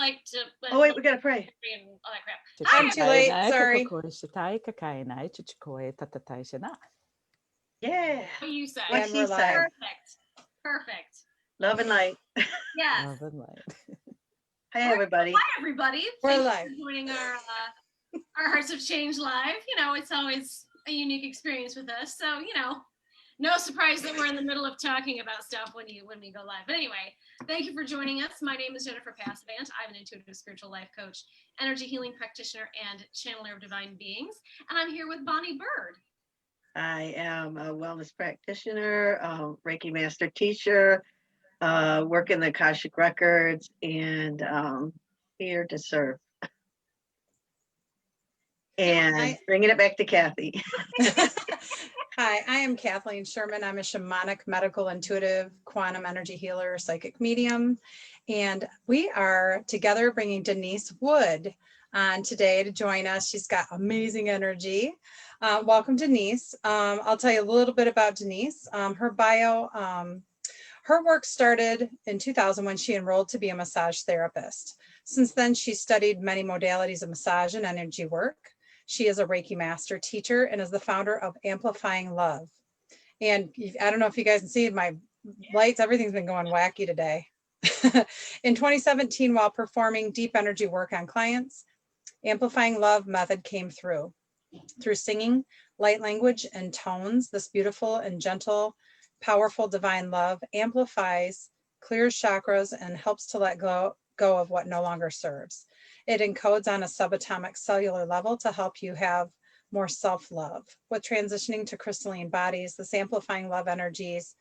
like to. Oh wait, we gotta pray. And all that crap. I'm too late. Sorry. Yeah. What do you say? What And she we're live. said. Perfect. Love and light. Yes. Love and light. Hey everybody. Hi everybody. We're Thank live. you for joining our Hearts of Change live. You know, it's always a unique experience with us. So, you know, no surprise that we're in the middle of talking about stuff when we go live. But anyway, thank you for joining us. My name is Jennifer Passavant. I'm an intuitive spiritual life coach, energy healing practitioner, and channeler of divine beings. And I'm here with Bonnie Bird. I am a wellness practitioner, Reiki master teacher, work in the Akashic Records, and here to serve. And bringing it back to Kathy. Hi, I am Kathleen Sherman. I'm a shamanic, medical, intuitive, quantum energy healer, psychic medium. And we are together bringing Denise Wood on today to join us. She's got amazing energy. Welcome, Denise. I'll tell you a little bit about Denise. Her bio, her work started in 2000 when she enrolled to be a massage therapist. Since then, she's studied many modalities of massage and energy work. She is a Reiki master teacher and is the founder of Amplifying Love. And I don't know if you guys can see my lights, everything's been going wacky today. In 2017, while performing deep energy work on clients, Amplifying Love method came through singing, light language, and tones. This beautiful and gentle, powerful divine love amplifies, clears chakras, and helps to let go of what no longer serves. It encodes on a subatomic cellular level to help you have more self-love. With transitioning to crystalline bodies, this amplifying love energies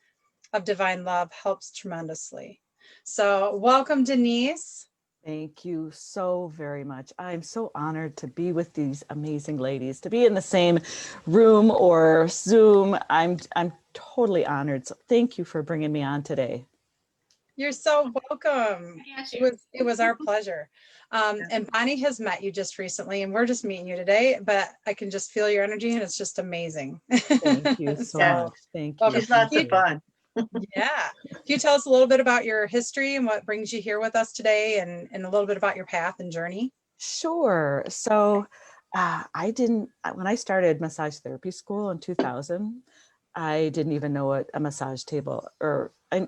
of divine love helps tremendously. So welcome, Denise. Thank you so very much. I'm so honored to be with these amazing ladies, to be in the same room or Zoom. I'm totally honored. So thank you for bringing me on today. You're so welcome. It was our pleasure. And Bonnie has met you just recently, and we're just meeting you today, but I can just feel your energy, and it's just amazing. Thank you so much. Thank you. She's lots of fun. Yeah. Can you tell us a little bit about your history and what brings you here with us today, and a little bit about your path and journey? Sure. So when I started massage therapy school in 2000, I didn't even know what a massage table,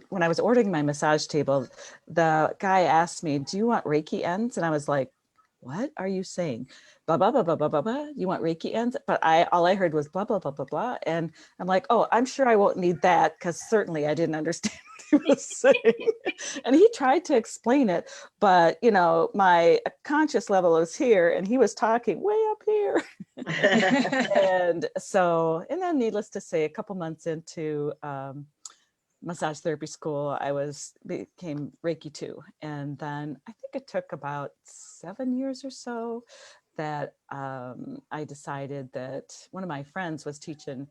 when I was ordering my massage table, the guy asked me, "Do you want Reiki ends?" And I was like, "What are you saying? Blah, blah, blah, blah, blah, blah, blah. You want Reiki ends?" But all I heard was blah, blah, blah, blah, blah. And I'm like, oh, I'm sure I won't need that, because certainly I didn't understand what he was saying. And he tried to explain it, but you know, my conscious level was here and he was talking way up here. And then needless to say, a couple months into massage therapy school, I became Reiki 2. And then I think it took about 7 years or so that I decided that one of my friends was teaching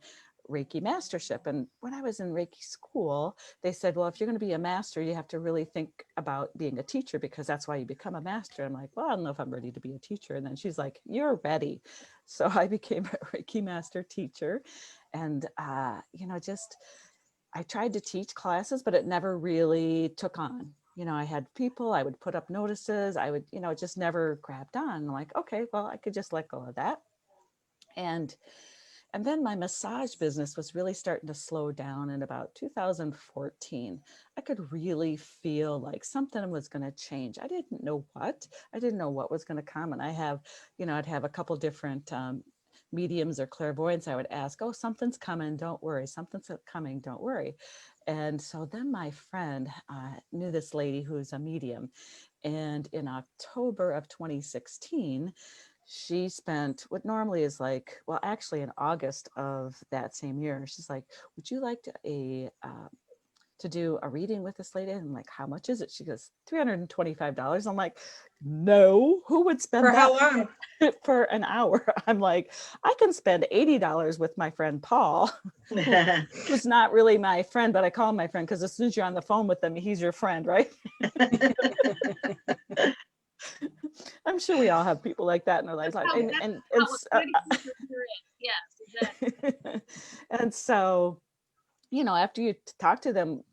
Reiki mastership. And when I was in Reiki school, they said, well, if you're going to be a master, you have to really think about being a teacher, because that's why you become a master. I'm like, well, I don't know if I'm ready to be a teacher. And then she's like, you're ready. So I became a Reiki master teacher. And, I tried to teach classes, but it never really took on. You know, I had people, I would put up notices, I would, it just never grabbed on. I'm like, okay, well, I could just let go of that. And then my massage business was really starting to slow down in about 2014. I could really feel like something was going to change. I didn't know what. I didn't know what was going to come. And I'd have a couple different mediums or clairvoyants. I would ask, oh, something's coming, don't worry. Something's coming, don't worry. And so then my friend knew this lady who's a medium. And in October of 2016, she spent what normally is actually in August of that same year, she's like, would you like to do a reading with this lady? And I'm like, how much is it? She goes, $325. I'm like, no, who would spend for that how long? for an hour? I'm like, I can spend $80 with my friend Paul, who's not really my friend, but I call him my friend because as soon as you're on the phone with him, he's your friend, right? I'm sure we all have people like that in our lives. Yes, exactly. And so, after you talk to them,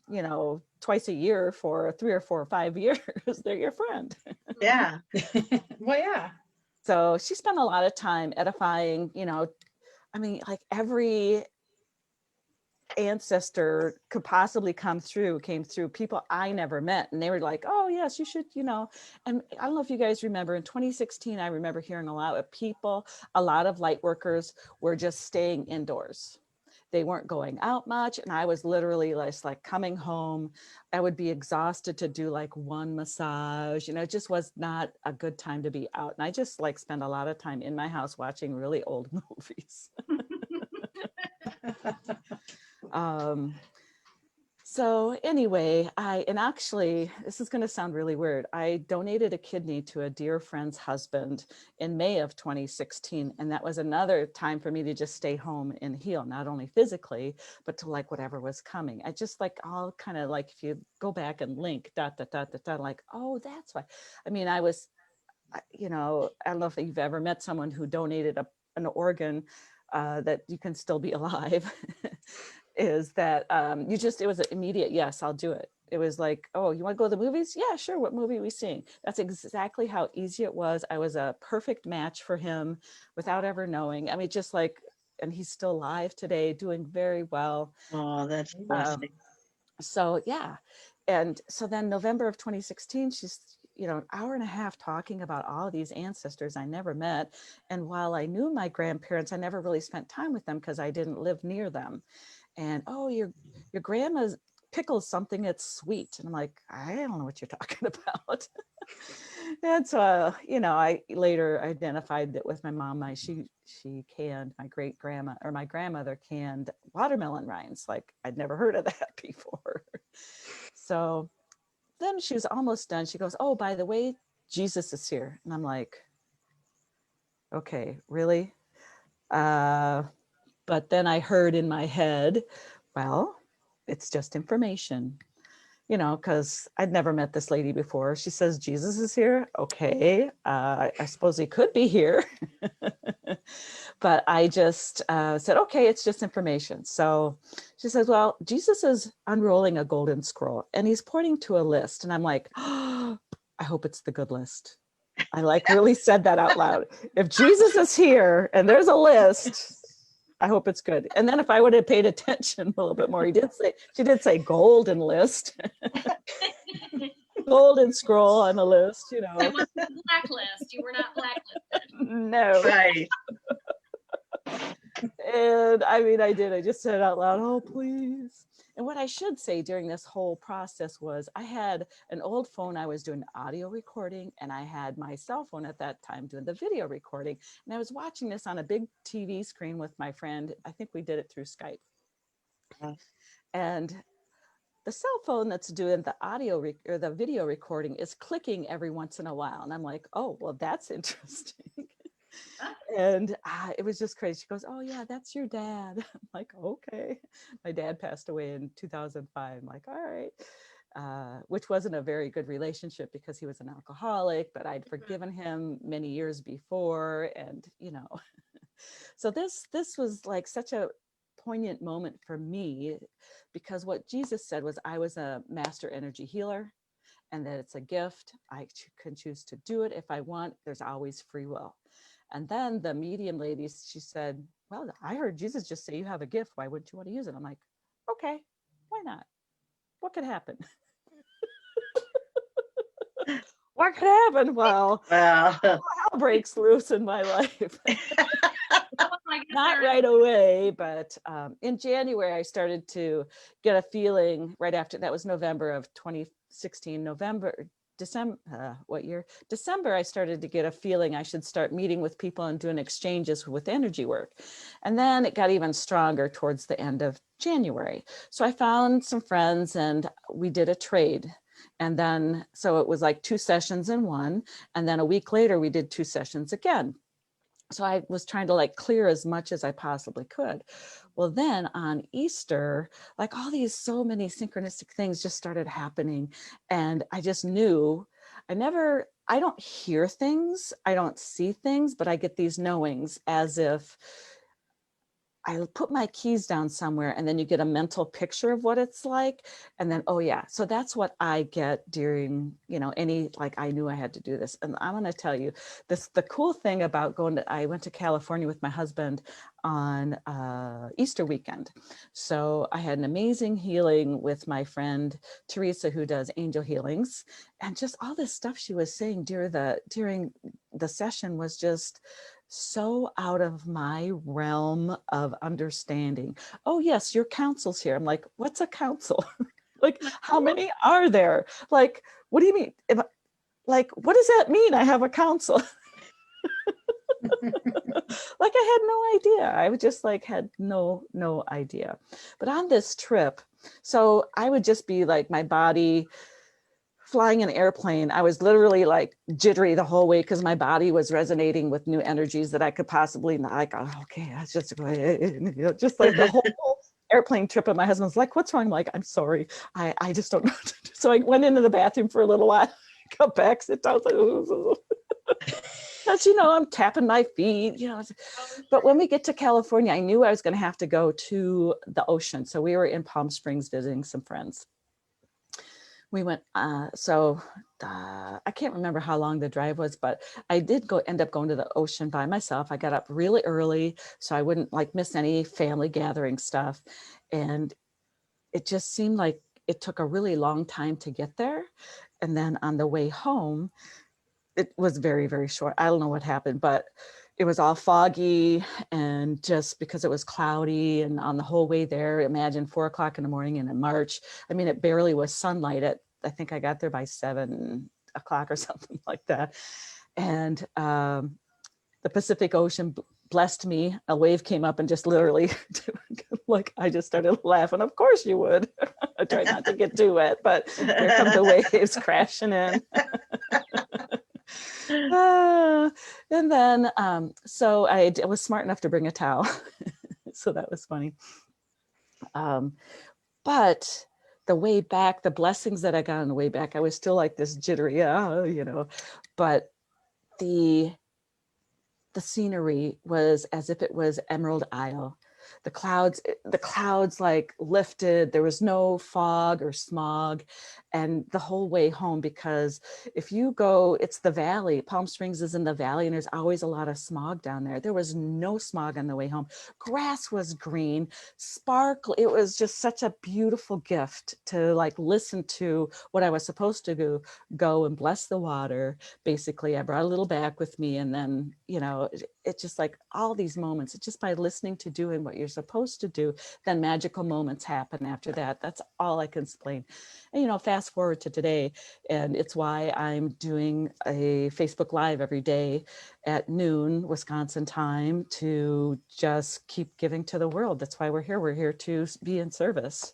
twice a year for 3 or 4 or 5 years, they're your friend. Yeah. Well, yeah. So she spent a lot of time edifying, I mean, like every ancestor could possibly came through people I never met. And they were like, oh yes, you should, and I don't know if you guys remember in 2016, I remember hearing a lot of people, a lot of light workers were just staying indoors. They weren't going out much. And I was literally like coming home. I would be exhausted to do like one massage. It just was not a good time to be out. And I just like spent a lot of time in my house watching really old movies. So anyway, actually, this is going to sound really weird. I donated a kidney to a dear friend's husband in May of 2016. And that was another time for me to just stay home and heal, not only physically, but to like whatever was coming. I just like all kind of like, if you go back and link like, oh, that's why. I mean, I don't know if you've ever met someone who donated an organ that you can still be alive. Is that it was an immediate, yes, I'll do it. It was like, oh, you want to go to the movies? Yeah, sure. What movie are we seeing? That's exactly how easy it was. I was a perfect match for him without ever knowing. I mean, just like, and he's still alive today, doing very well. Oh, that's a blessing. So yeah. And so then November of 2016, she's, an hour and a half talking about all of these ancestors I never met. And while I knew my grandparents, I never really spent time with them because I didn't live near them. And, oh, your grandma's pickles something that's sweet. And I'm like, I don't know what you're talking about. And so, I later identified that with my mom, she canned my my grandmother canned watermelon rinds. Like I'd never heard of that before. So then she was almost done. She goes, oh, by the way, Jesus is here. And I'm like, okay, really? But then I heard in my head, well, it's just information, because I'd never met this lady before. She says, Jesus is here. Okay, I suppose he could be here. But I just said, okay, it's just information. So she says, well, Jesus is unrolling a golden scroll and he's pointing to a list. And I'm like, oh, I hope it's the good list. I like really said that out loud. If Jesus is here and there's a list, I hope it's good. And then if I would have paid attention a little bit more, she did say golden list. Golden scroll on the list, It wasn't a blacklist. You were not blacklisted. No. Right. And I mean, I did. I just said out loud, oh, please. And what I should say during this whole process was I had an old phone. I was doing audio recording and I had my cell phone at that time doing the video recording. And I was watching this on a big TV screen with my friend. I think we did it through Skype. And the cell phone that's doing the audio or the video recording is clicking every once in a while. And I'm like, oh, well, that's interesting. And it was just crazy. She goes, oh yeah, that's your dad. I'm like, okay. My dad passed away in 2005. I'm like, all right. Which wasn't a very good relationship because he was an alcoholic, but I'd forgiven him many years before. And, so this was like such a poignant moment for me because what Jesus said was I was a master energy healer and that it's a gift. I can choose to do it if I want. There's always free will. And then the medium lady, she said, well, I heard Jesus just say you have a gift. Why wouldn't you want to use it? I'm like, okay, why not? What could happen? What could happen? Well, hell breaks loose in my life. Not right away, but in January, I started to get a feeling right after, that was November of 2016, December, I started to get a feeling I should start meeting with people and doing exchanges with energy work. And then it got even stronger towards the end of January. So I found some friends and we did a trade. And then, so it was like 2 sessions in one. And then a week later, we did 2 sessions again. So I was trying to like clear as much as I possibly could. Well, then on Easter, like all these, so many synchronistic things just started happening. And I just knew I don't hear things, I don't see things, but I get these knowings as if I put my keys down somewhere, and then you get a mental picture of what it's like. And then, oh yeah, so that's what I get during, any, like, I knew I had to do this. And I'm going to tell you this, the cool thing about I went to California with my husband on Easter weekend. So I had an amazing healing with my friend, Teresa, who does angel healings, and just all this stuff she was saying during the session was just so out of my realm of understanding. Oh yes, your council's here. I'm like, what's a council? Like, how many are there? Like, what do you mean? Like, what does that mean? I have a council. Like, I had no idea. I would just like had no idea. But on this trip, so I would just be like, my body flying an airplane, I was literally like jittery the whole way because my body was resonating with new energies that I could possibly not. Like, oh, okay, that's just just like the whole airplane trip. And my husband's like, "What's wrong?" I'm like, "I'm sorry, I just don't know what to do." So I went into the bathroom for a little while, come back, sit down, like, because I'm tapping my feet, But when we get to California, I knew I was going to have to go to the ocean. So we were in Palm Springs visiting some friends. We went, I can't remember how long the drive was, but I did end up going to the ocean by myself. I got up really early so I wouldn't like miss any family gathering stuff. And it just seemed like it took a really long time to get there. And then on the way home, it was very, very short. I don't know what happened, but it was all foggy, and just because it was cloudy, and on the whole way there, imagine 4 o'clock in the morning in March. I mean, it barely was sunlight. I think I got there by 7 o'clock or something like that. And the Pacific Ocean blessed me. A wave came up and just literally, like, I just started laughing. Of course you would. I tried not to get too wet, but here come the waves crashing in. And then, so I was smart enough to bring a towel. So that was funny. But the way back, the blessings that I got on the way back, I was still like this jittery, but the scenery was as if it was Emerald Isle. The clouds like lifted. There was no fog or smog. And the whole way home, because if you go, it's the valley. Palm Springs is in the valley, and there's always a lot of smog down there. There was no smog on the way home. Grass was green, sparkle. It was just such a beautiful gift to like listen to what I was supposed to go and bless the water. Basically, I brought a little back with me, and then, it's just like all these moments, it's just by listening to doing what you're supposed to do, then magical moments happen after that. That's all I can explain. And, fast forward to today, and it's why I'm doing a Facebook Live every day at noon, Wisconsin time, to just keep giving to the world. That's why we're here. We're here to be in service.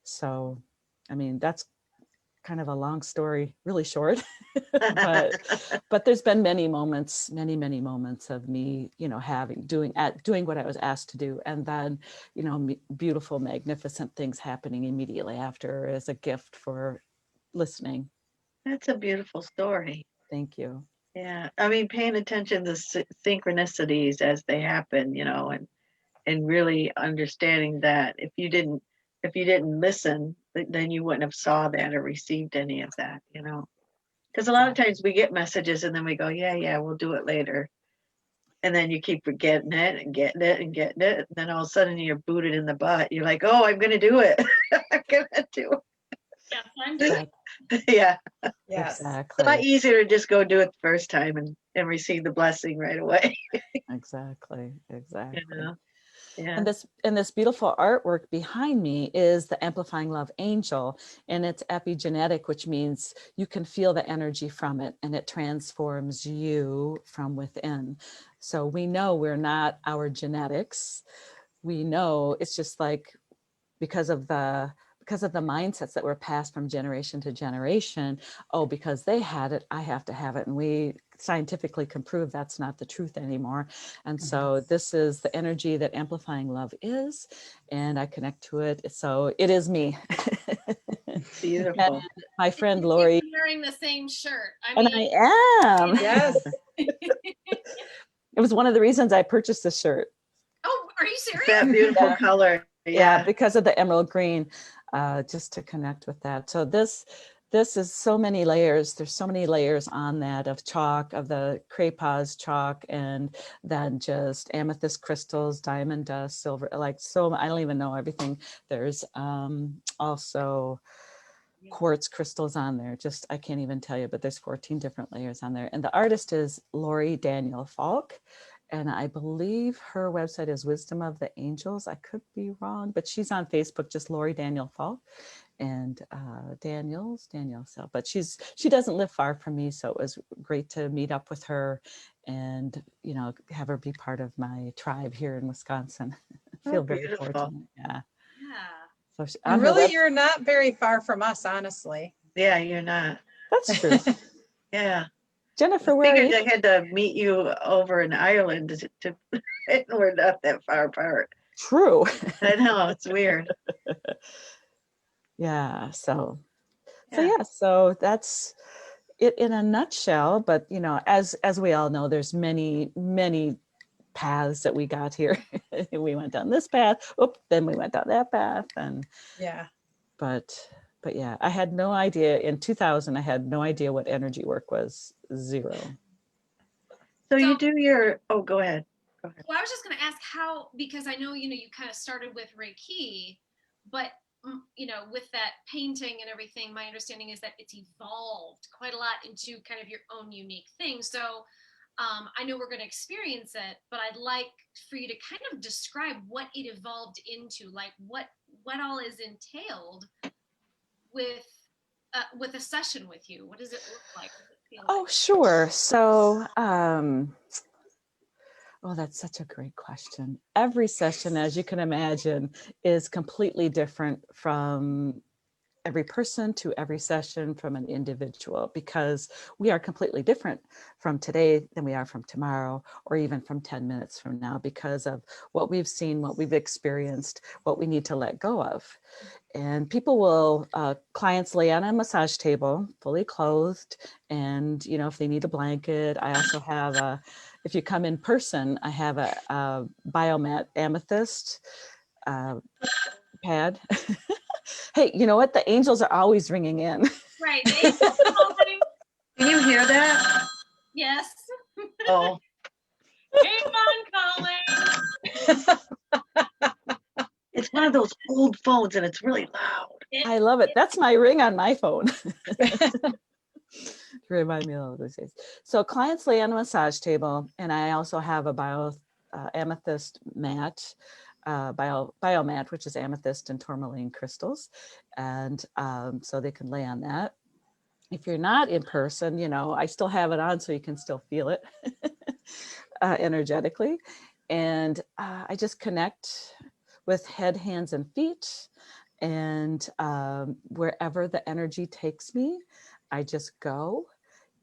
So, I mean, that's kind of a long story, really short, but there's been many moments of me, doing what I was asked to do. And then, beautiful, magnificent things happening immediately after as a gift for listening. That's a beautiful story. Thank you. Yeah. I mean, paying attention to synchronicities as they happen, and really understanding that if you didn't listen, then you wouldn't have saw that or received any of that, because a lot of times we get messages and then we go, yeah, we'll do it later. And then you keep forgetting it and getting it and getting it. And then all of a sudden you're booted in the butt. You're like, oh, I'm going to do it. I'm going to do it. Yeah, I'm doing it. Yeah. Yes. Exactly. It's a lot easier to just go do it the first time and receive the blessing right away. Exactly. Yeah. And this beautiful artwork behind me is the Amplifying Love Angel, and it's epigenetic, which means you can feel the energy from it, and it transforms you from within. So we know we're not our genetics. We know it's just like because of the mindsets that were passed from generation to generation. Oh, because they had it, I have to have it. And we scientifically can prove that's not the truth anymore. And so this is the energy that Amplifying Love is, and I connect to it. So it is me. Beautiful. And my friend Lori. Wearing the same shirt. And I am. Yes. It was one of the reasons I purchased this shirt. Oh, are you serious? That beautiful Yeah. color. Yeah, Yeah. because of the emerald green, just to connect with that. So this is so many layers. There's so many layers on that of chalk, of the craypas chalk, and then just amethyst crystals, diamond dust, silver, like so I don't even know everything. There's also quartz crystals on there. Just I can't even tell you, but there's 14 different layers on there. And the artist is Lori Daniel Falk. And I believe her website is Wisdom of the Angels. I could be wrong, but she's on Facebook, just Lori Daniel Falk. And Daniel. So, but she doesn't live far from me, so it was great to meet up with her, and have her be part of my tribe here in Wisconsin. I feel very Beautiful. fortunate. Yeah. Yeah. So And really, you're not very far from us, honestly. Yeah, you're not. that's true. Yeah. Jennifer, I where are figured you? I had to meet you over in Ireland and we're not that far apart. True. I know, it's weird. Yeah. So Yeah. yeah. So that's it in a nutshell. But as we all know, there's many paths that we got here. We went down this path. Then we went down that path, and Yeah. but yeah, I had no idea in 2000. I had no idea what energy work was. Zero. So you do your, oh, go ahead. Well, I was just going to ask how, because I know, you kind of started with Reiki, but, with that painting and everything, my understanding is that it's evolved quite a lot into kind of your own unique thing. So I know we're going to experience it, but I'd like for you to kind of describe what it evolved into, like what all is entailed with a session with you. What does it look like? What does it feel Oh, like? sure. So, that's such a great question. Every session, as you can imagine, is completely different from every person to every session, from an individual, because we are completely different from today than we are from tomorrow, or even from 10 minutes from now, because of what we've seen, what we've experienced, what we need to let go of. And people will, clients lay on a massage table, fully clothed. And, if they need a blanket, I also have if you come in person, I have a biomat amethyst pad. Hey, you know what? The angels are always ringing in. Right. Calling. Can you hear that? Yes. Oh. Keep on calling. It's one of those old phones and it's really loud. I love it. That's my ring on my phone. To remind me of all those days. So clients lay on a massage table, and I also have a amethyst mat, biomat, which is amethyst and tourmaline crystals. And so they can lay on that. If you're not in person, I still have it on so you can still feel it energetically. And I just connect with head, hands, and feet. And wherever the energy takes me, I just go.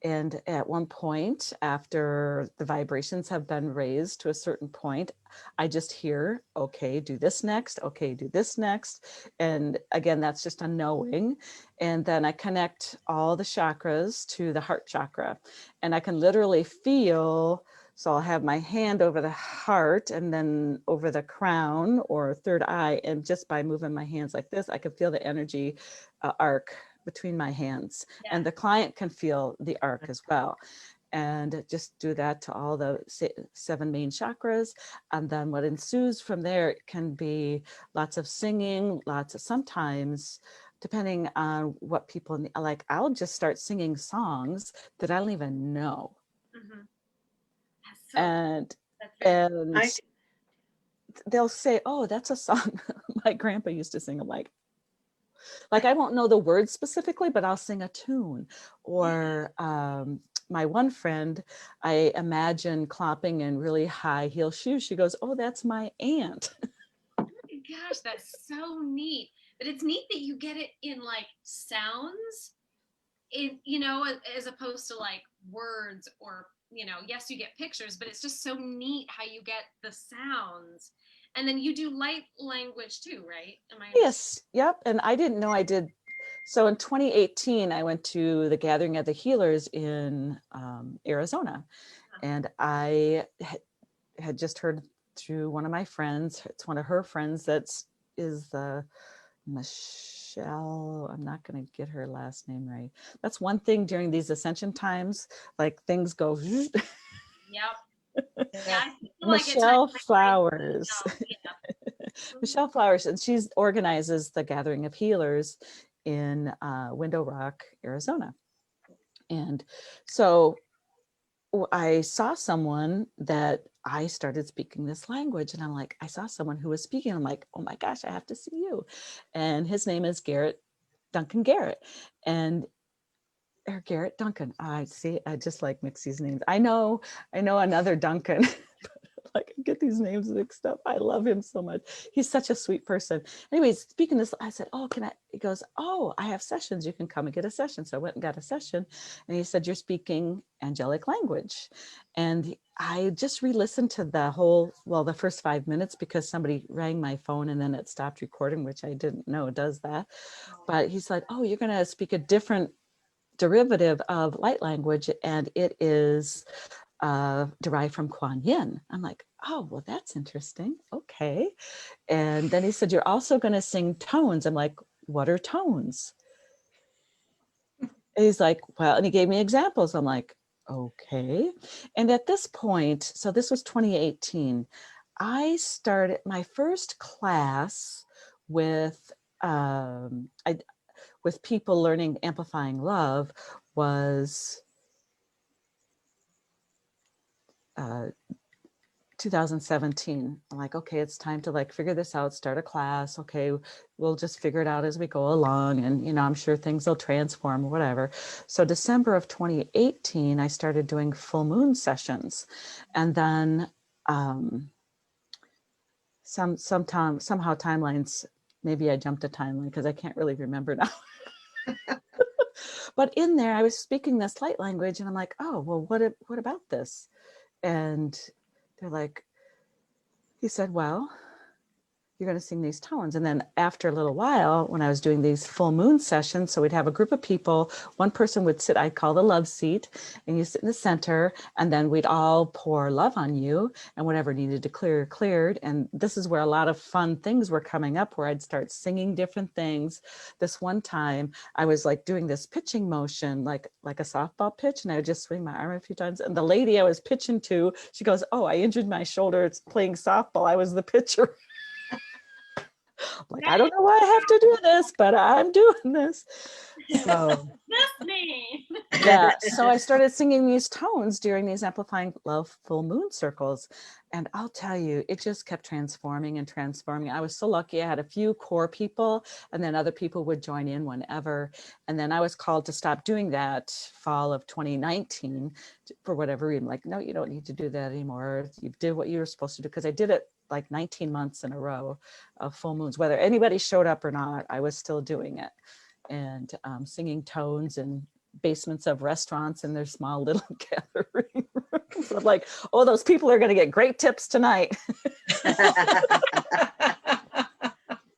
And at one point, after the vibrations have been raised to a certain point, I just hear, okay, do this next. Okay, do this next. And again, that's just a knowing. And then I connect all the chakras to the heart chakra. And I can literally feel, so I'll have my hand over the heart and then over the crown or third eye. And just by moving my hands like this, I can feel the energy arc between my hands. Yeah. And the client can feel the arc as well. And just do that to all the 7 main chakras. And then what ensues from there can be lots of singing, sometimes, depending on what people like, I'll just start singing songs that I don't even know. Mm-hmm. And they'll say, oh, that's a song my grandpa used to sing. I'm like, I won't know the words specifically, but I'll sing a tune. Or my one friend, I imagine clopping in really high heel shoes. She goes, oh, that's my aunt. Oh my gosh, that's so neat. But it's neat that you get it in like sounds, as opposed to like words or, yes, you get pictures, but it's just so neat how you get the sounds. And then you do light language too, right? Yes. Yep. And I didn't know I did. So in 2018, I went to the Gathering of the Healers in Arizona. And I had just heard through one of my friends. It's one of her friends is the Michelle. I'm not going to get her last name right. That's one thing during these ascension times, like things go. Yep. Yeah, I feel like it's Michelle Flowers. yeah. Michelle Flowers, and she organizes the Gathering of Healers in Window Rock, Arizona. And so I saw someone that I started speaking this language, and I'm like, I saw someone who was speaking. I'm like, oh my gosh, I have to see you. And his name is Duncan Garrett. And or Garrett Duncan. I see. I just like mix these names. I know another Duncan. Like I get these names mixed up. I love him so much. He's such a sweet person. Anyways, speaking this, I said, oh, can I? He goes, oh, I have sessions. You can come and get a session. So I went and got a session. And he said, you're speaking angelic language. And I just re-listened to the first 5 minutes because somebody rang my phone and then it stopped recording, which I didn't know does that. But he said, oh, you're going to speak a different derivative of light language, and it is derived from Kuan Yin. I'm like, oh, well, that's interesting. Okay. And then he said, you're also going to sing tones. I'm like, what are tones? And he's like, well, and he gave me examples. I'm like, okay. And at this point, so this was 2018, I started my first class with with people learning amplifying love was 2017. I'm like, okay, it's time to like figure this out, start a class. Okay, we'll just figure it out as we go along. And, I'm sure things will transform or whatever. So December of 2018, I started doing full moon sessions. And then somehow timelines, maybe I jumped a timeline because I can't really remember now. But in there, I was speaking this light language and I'm like, oh, well, what about this? And they're like, he said, well, you're going to sing these tones. And then after a little while, when I was doing these full moon sessions, so we'd have a group of people, one person would sit, I'd call the love seat, and you sit in the center, and then we'd all pour love on you, and whatever needed to clear, cleared. And this is where a lot of fun things were coming up, where I'd start singing different things. This one time, I was like doing this pitching motion, like a softball pitch, and I would just swing my arm a few times. And the lady I was pitching to, she goes, oh, I injured my shoulder. It's playing softball. I was the pitcher. Like, I don't know why I have to do this, but I'm doing this. So That's me. yeah, so I started singing these tones during these amplifying love full moon circles. And I'll tell you, it just kept transforming and transforming. I was so lucky. I had a few core people, and then other people would join in whenever. And then I was called to stop doing that fall of 2019 for whatever reason. Like, no, you don't need to do that anymore. You did what you were supposed to do, because I did it like 19 months in a row of full moons. Whether anybody showed up or not, I was still doing it. And singing tones in basements of restaurants in their small little gathering rooms. I'm like, oh, those people are going to get great tips tonight.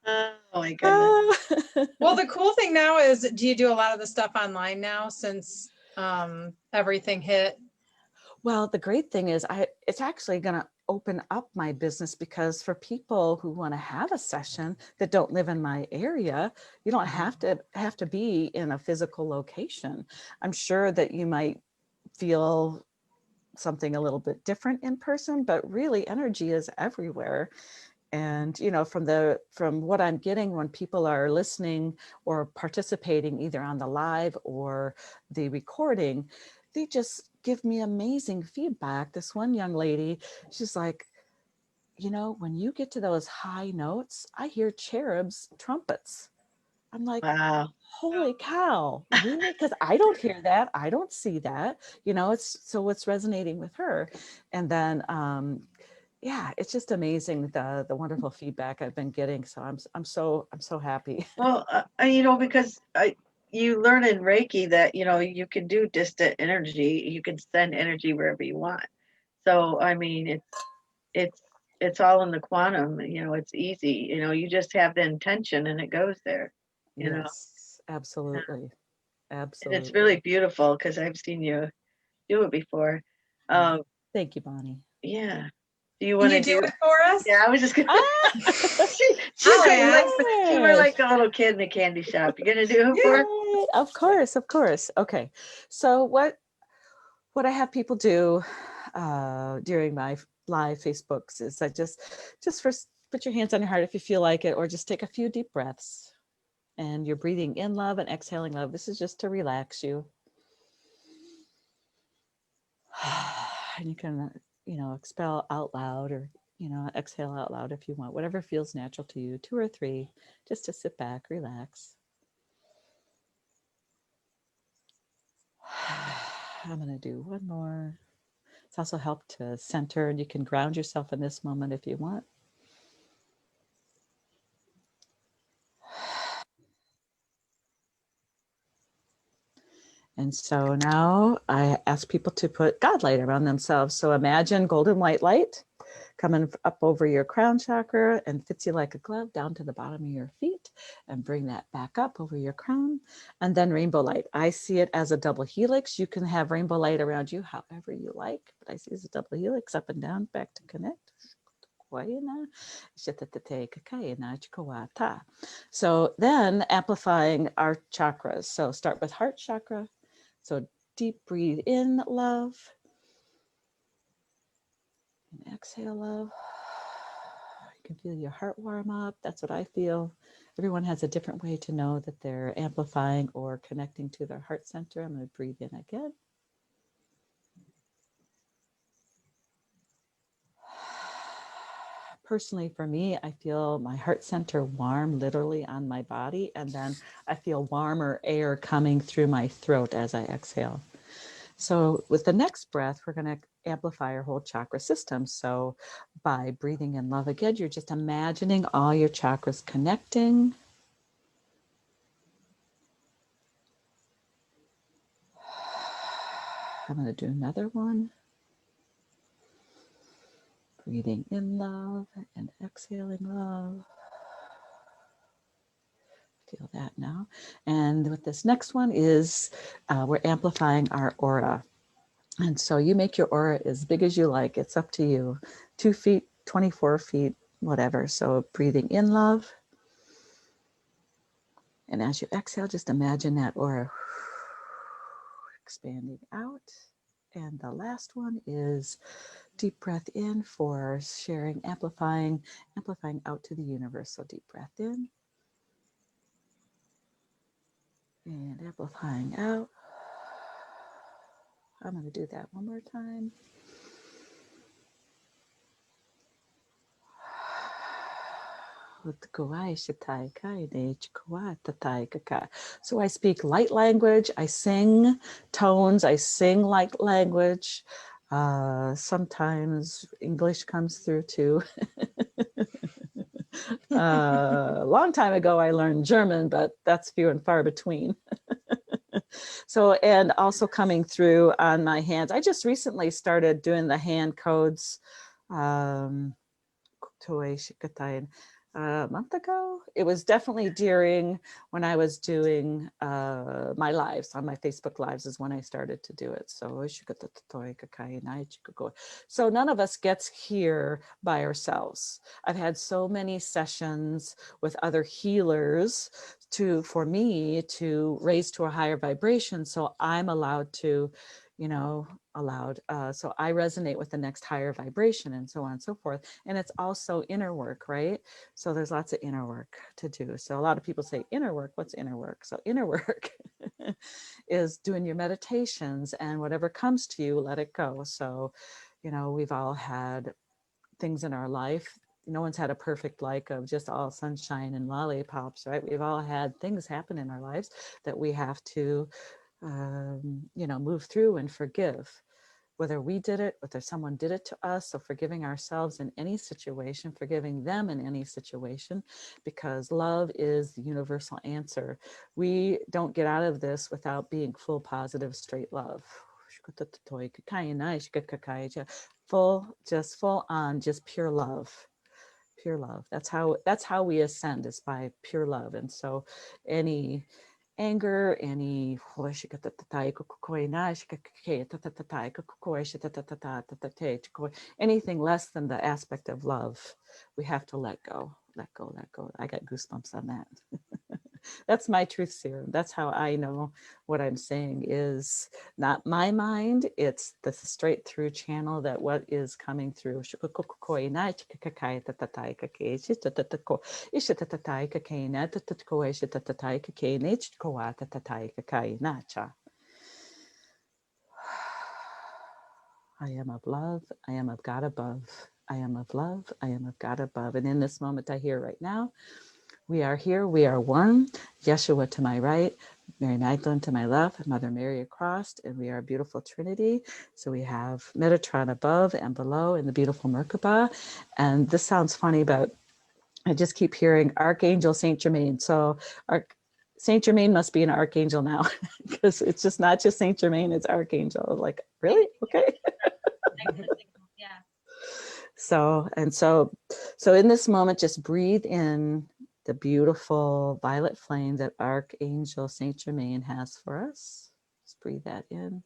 Oh my goodness. Well, the cool thing now is, do you do a lot of the stuff online now since everything hit? Well, the great thing is it's actually going to open up my business, because for people who want to have a session that don't live in my area, you don't have to be in a physical location. I'm sure that you might feel something a little bit different in person, but really energy is everywhere. And from what I'm getting when people are listening or participating either on the live or the recording, they just give me amazing feedback. This one young lady, she's like, when you get to those high notes, I hear cherubs, trumpets. I'm like, Wow. holy cow, really? Because I don't hear that. I don't see that. It's resonating with her. And then, yeah, it's just amazing the wonderful feedback I've been getting. So I'm so happy. Well, because you learn in Reiki that, you can do distant energy. You can send energy wherever you want. So, I mean, it's all in the quantum, it's easy, you just have the intention and it goes there, Yes, absolutely. and it's Absolutely. really beautiful because I've seen you do it before. Thank you, Bonnie. Yeah. Do you Can want you to do do? it for us? Yeah, I was just gonna. Ah! She's I'll like, ask. she were like a little kid in the candy shop. You gonna do it for her? Yay! Of course, of course. Okay. So what I have people do during my live Facebooks is I just first put your hands on your heart if you feel like it, or just take a few deep breaths. And you're breathing in love and exhaling love. This is just to relax you. And you can, expel out loud, or, exhale out loud if you want, whatever feels natural to you, 2 or 3, just to sit back, relax. I'm going to do one more. It's also helped to center, and you can ground yourself in this moment if you want. And so now I ask people to put God light around themselves. So imagine golden white light coming up over your crown chakra and fits you like a glove down to the bottom of your feet, and bring that back up over your crown. And then rainbow light. I see it as a double helix. You can have rainbow light around you however you like, but I see it as a double helix up and down, back to connect. So then amplifying our chakras. So start with heart chakra. So deep breathe in love. And exhale love. You can feel your heart warm up. That's what I feel. Everyone has a different way to know that they're amplifying or connecting to their heart center. I'm going to breathe in again. Personally, for me, I feel my heart center warm literally on my body, and then I feel warmer air coming through my throat as I exhale. So with the next breath, we're going to amplify our whole chakra system. So by breathing in love again, you're just imagining all your chakras connecting. I'm going to do another one. Breathing in love and exhaling love. Feel that now. And with this next one is we're amplifying our aura. And so you make your aura as big as you like. It's up to you. 2 feet, 24 feet, whatever. So breathing in love. And as you exhale, just imagine that aura expanding out. And the last one is deep breath in for sharing, amplifying out to the universe. So deep breath in and amplifying out. I'm going to do that one more time. So I speak light language, I sing tones, I sing light language. Sometimes English comes through too. A long time ago, I learned German, but that's few and far between. So, and also coming through on my hands. I just recently started doing the hand codes. A month ago. It was definitely during when I was doing my lives on my Facebook lives is when I started to do it. So none of us gets here by ourselves. I've had so many sessions with other healers for me to raise to a higher vibration. So I'm allowed to, so I resonate with the next higher vibration, and so on and so forth. And it's also inner work, right? So there's lots of inner work to do. So a lot of people say inner work, what's inner work? So inner work is doing your meditations, and whatever comes to you, let it go. So, we've all had things in our life. No one's had a perfect life of just all sunshine and lollipops, right? We've all had things happen in our lives that we have to, move through and forgive. Whether we did it, whether someone did it to us. So forgiving ourselves in any situation, forgiving them in any situation, because love is the universal answer. We don't get out of this without being full, positive, straight love. Full on, just pure love. Pure love. That's how we ascend, is by pure love. And so any anger, any anything less than the aspect of love, we have to let go, let go, let go. I got goosebumps on that. That's my truth serum. That's how I know what I'm saying is not my mind. It's the straight through channel that what is coming through. I am of love. I am of God above. I am of love. I am of God above. And in this moment I hear right now, we are here. We are one. Yeshua to my right, Mary Magdalene to my left, Mother Mary across, and we are a beautiful Trinity. So we have Metatron above and below in the beautiful Merkaba. And this sounds funny, but I just keep hearing Archangel Saint Germain. So Saint Germain must be an archangel now because it's just not just Saint Germain, it's Archangel. Like, really? Okay. Yeah. So in this moment, just breathe in the beautiful violet flame that Archangel Saint Germain has for us. Just breathe that in.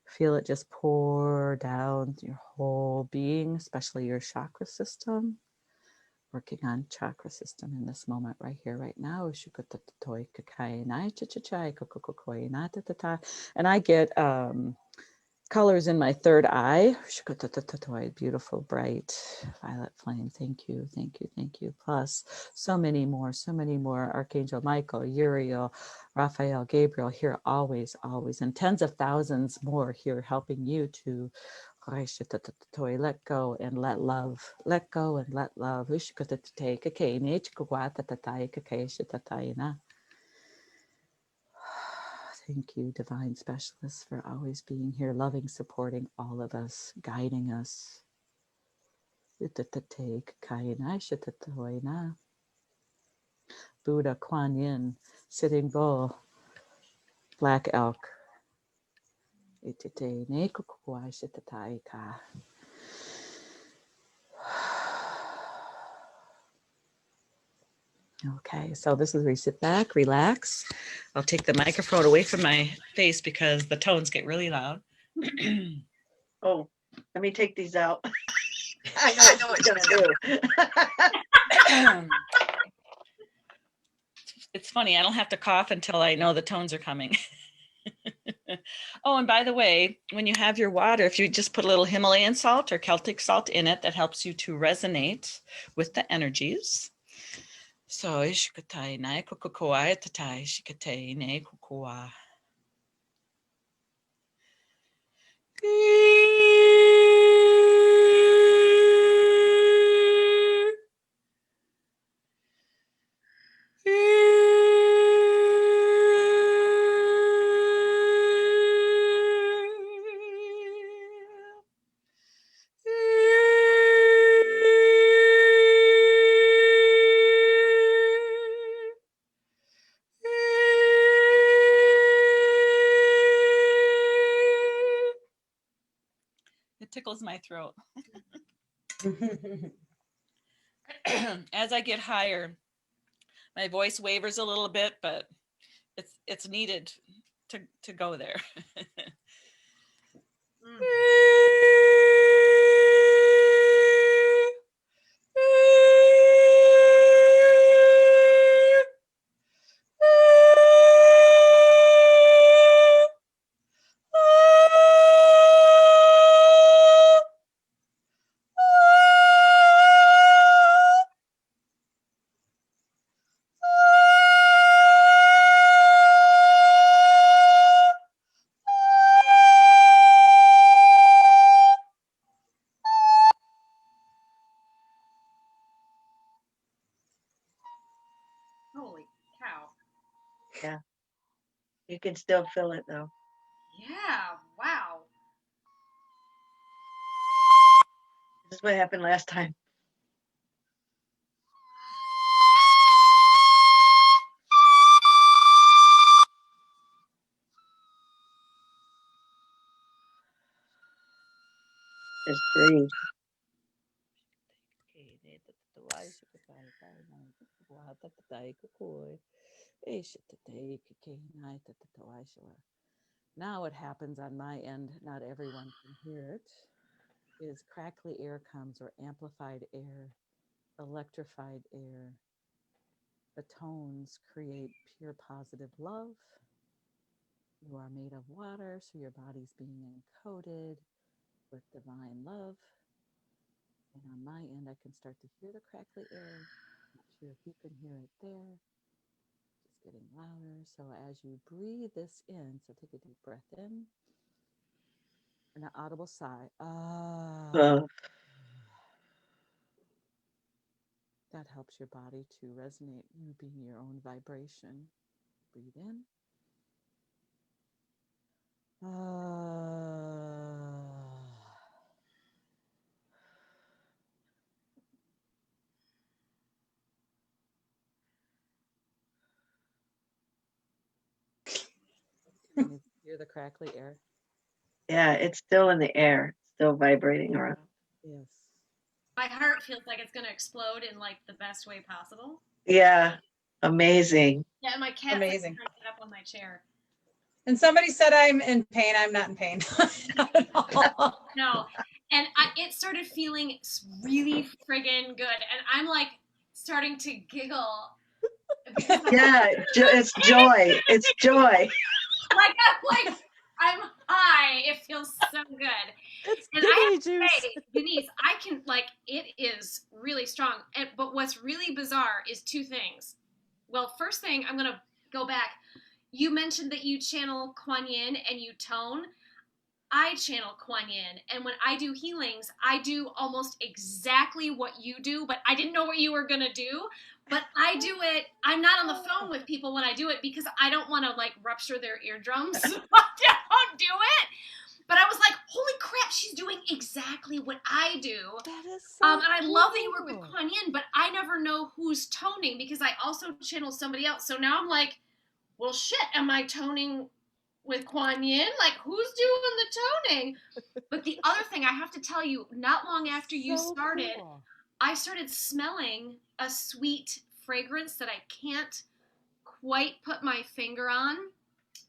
Feel it just pour down your whole being, especially your chakra system. Working on chakra system in this moment right here, right now. And I get colors in my third eye. Beautiful, bright violet flame. Thank you, thank you, thank you. Plus, so many more. Archangel Michael, Uriel, Raphael, Gabriel here always, always. And tens of thousands more here helping you to let go and let love. Let go and let love. Thank you, divine specialists, for always being here, loving, supporting all of us, guiding us. Buddha, Kuan Yin, Sitting Bull, Black Elk. Okay, so this is where you sit back, relax. I'll take the microphone away from my face because the tones get really loud. Oh, let me take these out. I know what you're gonna do. It's funny, I don't have to cough until I know the tones are coming. Oh, and by the way, when you have your water, if you just put a little Himalayan salt or Celtic salt in it, that helps you to resonate with the energies. So ishkatai nai kukukoa tatai shikatai ne kukua. It tickles my throat. As I get higher, my voice wavers a little bit, but it's needed to go there. Holy cow. Yeah. You can still feel it though. Yeah. Wow. This is what happened last time. Just breathe. Now what happens on my end, not everyone can hear it, is crackly air comes, or amplified air, electrified air. The tones create pure positive love. You are made of water, so your body's being encoded with divine love. And on my end, I can start to hear the crackly air. Not sure if you can hear it there. Just getting louder. So as you breathe this in, so take a deep breath in, an audible sigh. Uh, That helps your body to resonate, you being your own vibration. Breathe in. Can you hear the crackly air? yeah, it's still in the air, still vibrating around. Yes. My heart feels like it's going to explode in like the best way possible. Yeah, amazing. Yeah, and my cat's Amazing. like, turned up on my chair. And somebody said I'm in pain. I'm not in pain. Not at all. No, and it started feeling really friggin' good, and I'm like starting to giggle because Yeah, it's joy. It's joy. I'm high. It feels so good. It's And I giggly have to juice. say, Denise, I can it is really strong. But what's really bizarre is two things. Well, first thing, I'm gonna go back. You mentioned that you channel Kuan Yin and you tone. I channel Kuan Yin, and when I do healings, I do almost exactly what you do, but I didn't know what you were gonna do. But I do it. I'm not on the phone with people when I do it because I don't want to like rupture their eardrums. So I don't do it. But I was like, holy crap, she's doing exactly what I do. That is so And I love that you work with cool. Kuan Yin, but I never know who's toning because I also channel somebody else. So now I'm like, well, shit, am I toning with Kuan Yin? Like, who's doing the toning? But the other thing I have to tell you, not long after you So started, cool. I started smelling a sweet fragrance that I can't quite put my finger on,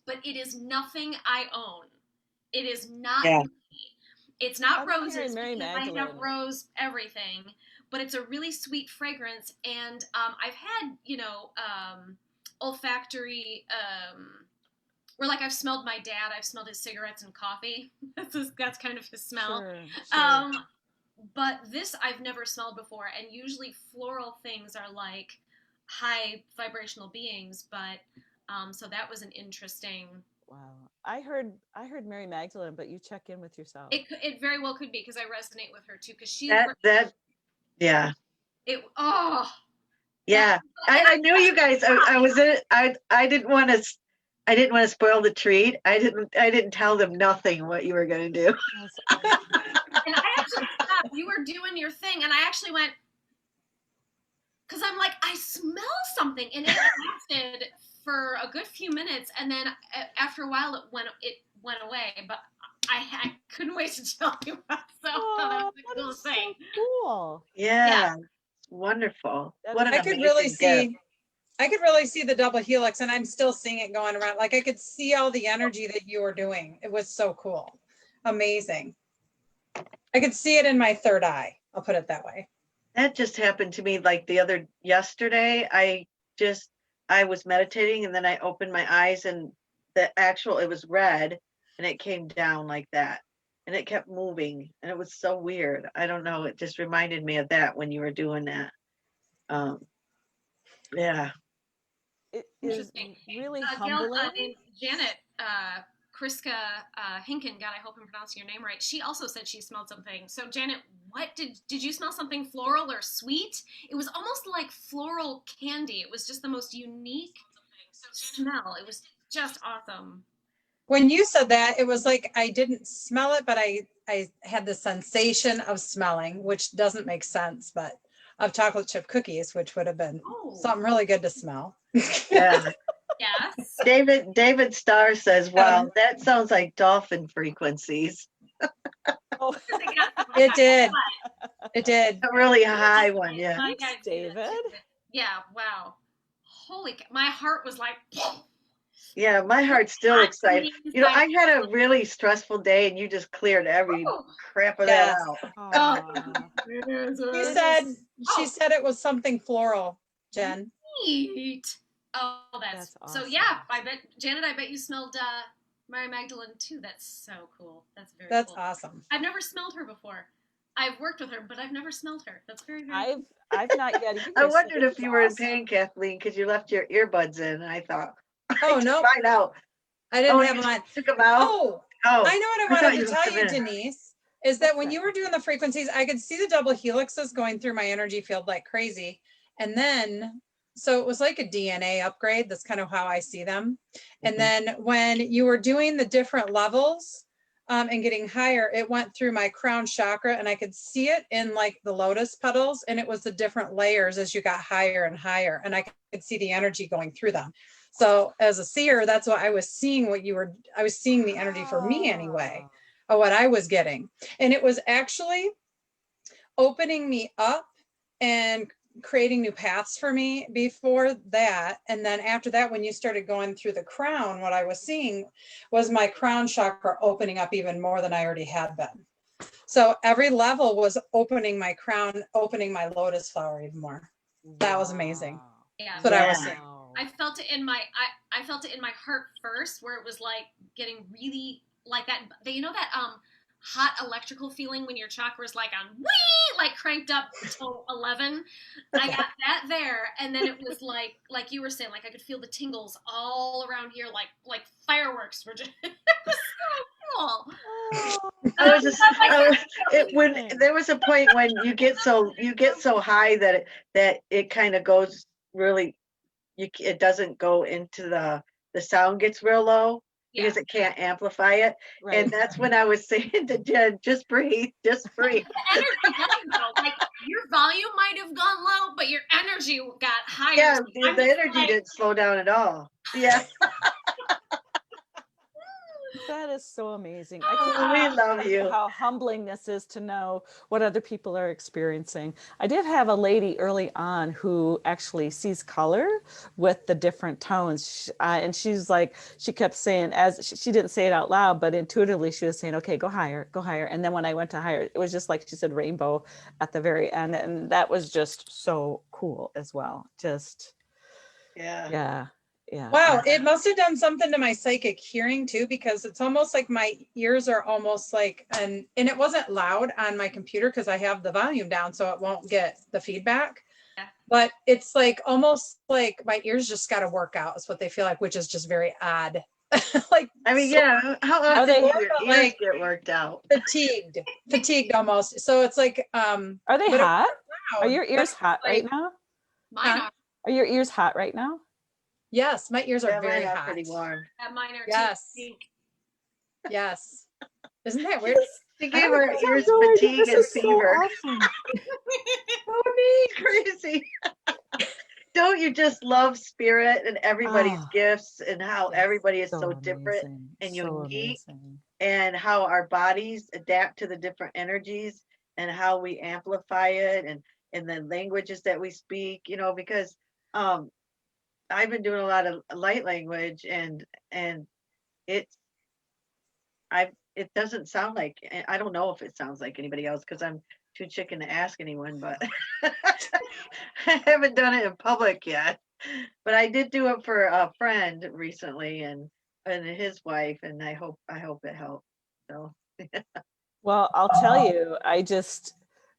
but it is nothing I own. It is not Yeah. me. It's not I'm roses hearing Mary because I have Magdalene. rose everything, but it's a really sweet fragrance. And I've had, olfactory, where like I've smelled my dad, I've smelled his cigarettes and coffee. That's kind of his smell. Sure, sure. But this I've never smelled before, and usually floral things are like high vibrational beings, but so that was an interesting. Wow. I heard Mary Magdalene, but you check in with yourself. It very well could be because I resonate with her too, because she Yeah. it Yeah. I knew you guys. I was in it. I didn't want to spoil the treat. I didn't tell them nothing what you were going to do. That's and I actually stopped. You were doing your thing, and I actually went because I'm like, I smell something, and it lasted for a good few minutes, and then after a while it went away. But I couldn't wait to tell you myself. Oh, That was the that coolest is thing. so cool. Yeah. Wonderful. That What is an I could really amazing gift. see. I could really see the double helix, and I'm still seeing it going around. Like I could see all the energy that you were doing. It was so cool, amazing. I could see it in my third eye. I'll put it that way. That just happened to me like yesterday. I was meditating and then I opened my eyes and it was red and it came down like that and it kept moving and it was so weird. I don't know. It just reminded me of that when you were doing that. Yeah. It is Interesting. really Gail, humbling. Janet Kriska Hinken, God, I hope I'm pronouncing your name right. She also said she smelled something. So Janet, what did you smell something floral or sweet? It was almost like floral candy. It was just the most unique smell. It was just awesome. When you said that, it was like I didn't smell it, but I had the sensation of smelling, which doesn't make sense, but of chocolate chip cookies, which would have been something really good to smell. Yeah. Yes. David Starr says, wow, that sounds like dolphin frequencies. Oh, It did. It did. A really high one. Yeah. My thanks, guys do that David. too. Yeah. Wow. my heart was like, Yeah, my heart's still I excited. mean, You know, like, I had a really stressful day and you just cleared every oh, crap of that Yes. out. Aw. She oh, said it was something floral, Jen. neat. Oh, That's so awesome. yeah, I bet Janet, I bet you smelled Mary Magdalene too. That's so cool. That's very That's cool. awesome. I've never smelled her before. I've worked with her, but I've never smelled her. That's very, very cool. I've not yet I either. So wondered this if is you were in awesome. pain, Kathleen, because you left your earbuds in. And I thought, Oh, to no, find out. I Oh, didn't have you them on. took them out? Oh, Oh, I know what I I thought wanted you to left tell them you, in. Denise, is that What's when that? you were doing the frequencies, I could see the double helixes going through my energy field like crazy. And then, so it was like a DNA upgrade. That's kind of how I see them. And Mhm. then when you were doing the different levels and getting higher, it went through my crown chakra and I could see it in like the lotus petals. And it was the different layers as you got higher and higher. And I could see the energy going through them. So as a seer, that's what I was seeing I was seeing the energy for me anyway, of what I was getting. And it was actually opening me up and creating new paths for me before that. And then after that, when you started going through the crown, what I was seeing was my crown chakra opening up even more than I already had been. So every level was opening my crown, opening my lotus flower even more. That was amazing. Wow. Yeah, That's what I was Yeah. saying. I felt it in I felt it in my heart first, where it was like getting really like that. You know that hot electrical feeling when your chakra is like on wee, like cranked up to 11. I got that there, and then it was like you were saying, like I could feel the tingles all around here, like fireworks were just. It was so cool. I was just, I was, when Amazing. there was a point when you get so high that it kind of goes really, it doesn't go into the sound gets real low Yeah. because it can't amplify it. Right. And that's when I was saying to Jen, just breathe, just breathe. The energy doesn't go. Like your volume might have gone low, but your energy got higher. Yeah, So I'm the just energy like, didn't slow down at all. Yeah, That is so amazing. I can't we even love tell you you. how humbling this is to know what other people are experiencing. I did have a lady early on who actually sees color with the different tones. And she's like, she kept saying, she didn't say it out loud, but intuitively she was saying, okay, go higher, go higher. And then when I went to higher, it was just like she said, rainbow at the very end. And that was just so cool as well. Just, Yeah. yeah. Yeah. Wow, it must have done something to my psychic hearing too, because it's almost like my ears are almost like, and it wasn't loud on my computer because I have the volume down so it won't get the feedback. Yeah. But it's like almost like my ears just got to work out is what they feel like, which is just very odd. Like, I mean, so yeah. How often they- do your ears like- get worked out? fatigued almost. So it's like, Are they but it hot? loud, Are your but ears hot right like- now? mine Huh? are. Are your ears hot right now? yes, my ears are Yeah, very mine are hot. pretty warm. Mine are Yes. too. Yes. Isn't that weird? She I gave don't her know. ears No idea. fatigue This and is so fever. awesome. Crazy. Don't you just love spirit and everybody's Ah, gifts and how Yes. everybody is so different amazing. and So unique amazing. and how our bodies adapt to the different energies and how we amplify it and the languages that we speak, because I've been doing a lot of light language and it's it doesn't sound like, I don't know if it sounds like anybody else because I'm too chicken to ask anyone, but I haven't done it in public yet. But I did do it for a friend recently and his wife, and I hope it helped. So Well, I'll tell you,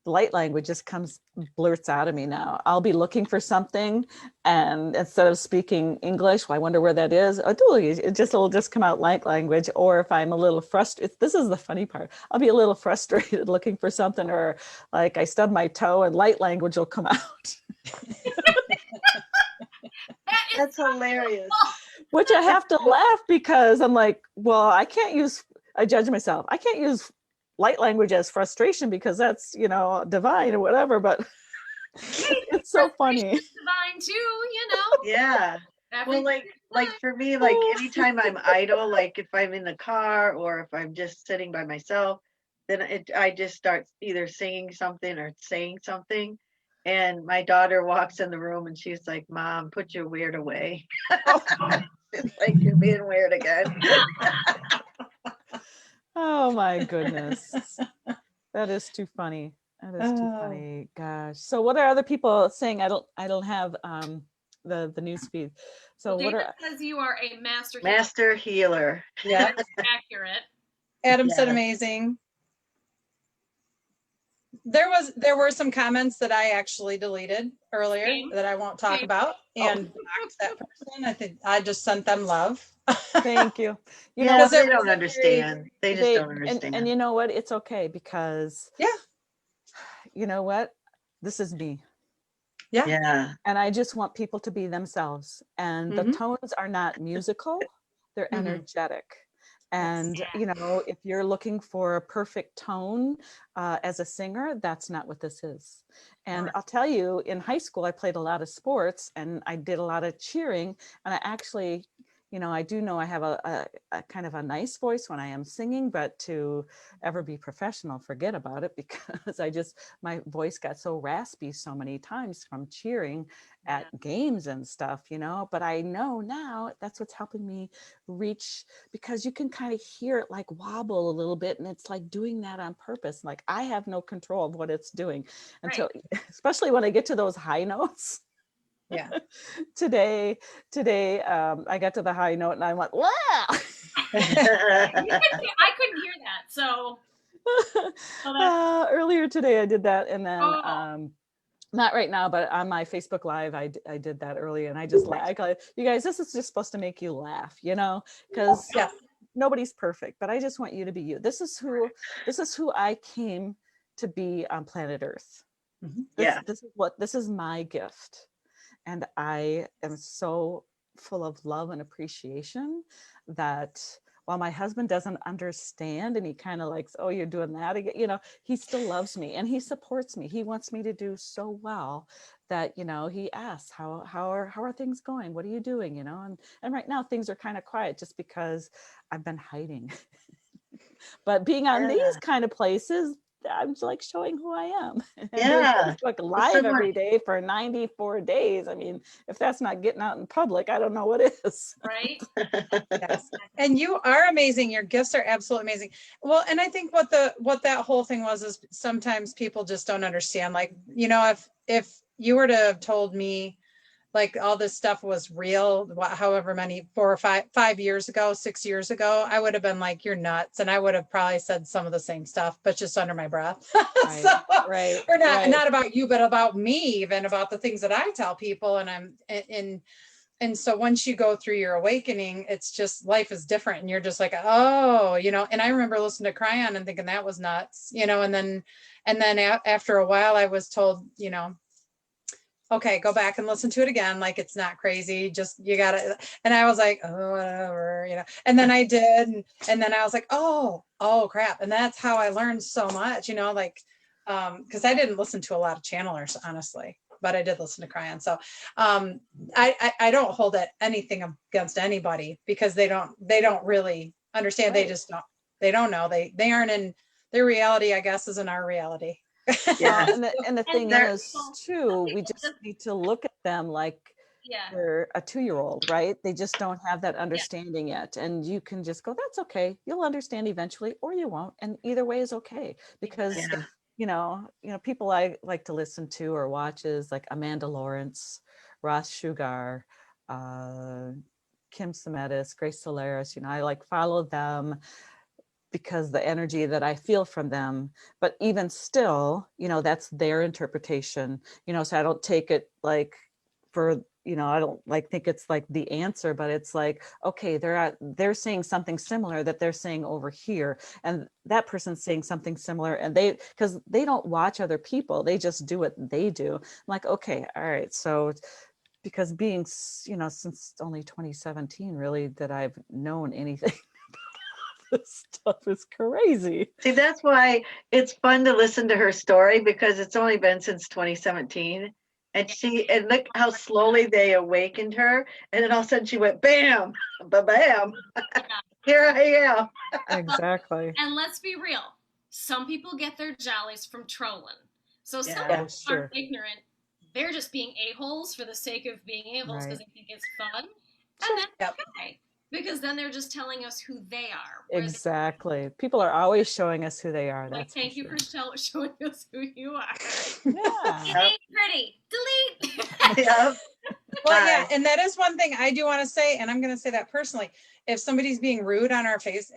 light language just blurts out of me now. I'll be looking for something, and instead of speaking English, well, I wonder where that is. It'll just come out light language. Or if I'm a little frustrated, this is the funny part. I'll be a little frustrated looking for something, or like I stub my toe, and light language will come out. That is that's hilarious. Which I have to laugh because I'm like, well, I judge myself. I can't use light language as frustration because that's, divine or whatever, but it's so funny. divine too, Yeah. Well, Everything like for me, like anytime I'm idle, like if I'm in the car or if I'm just sitting by myself, then I just start either singing something or saying something. And my daughter walks in the room and she's like, Mom, put your weird away. It's like you're being weird again. Oh my goodness. That is too funny. That is too Oh. funny. Gosh. So what are other people saying? I don't have the news feed. So Well, what David are says you are a master. Master healer. Yeah. Accurate. Adam said Yes. amazing. There were some comments that I actually deleted earlier Same. that I won't talk Same. about and blocked that person. I think I just sent them love. thank you. You know Yeah, what? they it don't wasn't very- understand. They just don't understand. And you know what? It's okay because Yeah. you know what? This is me. Yeah. Yeah. And I just want people to be themselves. And the Mhm. tones are not musical, they're Mhm. energetic. And, Yes. you know, if you're looking for a perfect tone as a singer, that's not what this is. And Right. I'll tell you, in high school, I played a lot of sports and I did a lot of cheering. And I actually, you know, I do know I have a kind of a nice voice when I am singing, but to ever be professional, forget about it because my voice got so raspy so many times from cheering at games and stuff, you know. But I know now that's what's helping me reach, because you can kind of hear it like wobble a little bit, and it's like doing that on purpose. Like I have no control of what it's doing until, especially when I get to those high notes. Yeah. today I got to the high note and I went, wow. I couldn't hear that. So Earlier today I did that, and then oh. not right now, but on my Facebook Live, I did that earlier, and I just like, you guys, this is just supposed to make you laugh, you know, because Yeah. nobody's perfect, but I just want you to be you. This is who I came to be on planet Earth. Mhm. This is my gift. And I am so full of love and appreciation that while my husband doesn't understand and he kind of likes, oh, you're doing that again, you know, he still loves me and he supports me. He wants me to do so well that, you know, he asks, how are things going? What are you doing? You know, and right now things are kind of quiet just because I've been hiding. But being on these kind of places, I'm like showing who I am. And doing Facebook Live every day for 94 days. I mean, if that's not getting out in public, I don't know what is. Right. Yes. And you are amazing. Your gifts are absolutely amazing. Well, and I think what that whole thing was is sometimes people just don't understand. Like, you know, if you were to have told me like all this stuff was real, however many 5 years ago, 6 years ago, I would have been like, you're nuts. And I would have probably said some of the same stuff, but just under my breath. Right, So, right, or not, right. not about you, but about me, even about the things that I tell people. And so once you go through your awakening, it's just life is different. And you're just like, oh, you know, and I remember listening to Cry On and thinking that was nuts, you know, and then after a while I was told, you know, okay, go back and listen to it again. Like, it's not crazy. Just, you gotta, and I was like, oh, whatever, you know, and then I did. And then I was like, oh crap. And that's how I learned so much, you know, like, cause I didn't listen to a lot of channelers, honestly, but I did listen to Cry On. So, I don't hold anything against anybody because they don't really understand. Right. They don't know. They aren't in their reality, I guess, isn't our reality. Yeah. And the thing is too, we just need to look at them like they're a 2-year-old, right? They just don't have that understanding yet. And you can just go, that's okay. You'll understand eventually, or you won't. And either way is okay. Because, you know, people I like to listen to or watch is like Amanda Lawrence, Ross Sugar, Kim Semetis, Grace Solaris, you know, I like follow them because the energy that I feel from them. But even still, you know, that's their interpretation, you know, so I don't take it like for, you know, I don't like think it's like the answer, but it's like, okay, they're saying something similar that they're saying over here. And that person's saying something similar, and because they don't watch other people, they just do what they do. I'm like, okay, all right. So because being, you know, since only 2017, really, that I've known anything. This stuff is crazy. See, that's why it's fun to listen to her story, because it's only been since 2017. And look how slowly they awakened her. And then all of a sudden she went, bam, ba-bam. Here I am. Exactly. And let's be real. Some people get their jollies from trolling. So some Oh, people aren't ignorant they're just being a-holes for the sake of being a-holes because Right. they think it's fun. Sure. And that's Yep. okay. Because then they're just telling us who they are. Where Exactly. People are always showing us who they are. like, That's thank you for for showing us who you are. sure. Yeah. It ain't pretty. Delete. Yep. Well, yeah, Bye. and that is one thing I do want to say, and I'm going to say that personally. If somebody's being rude on our face,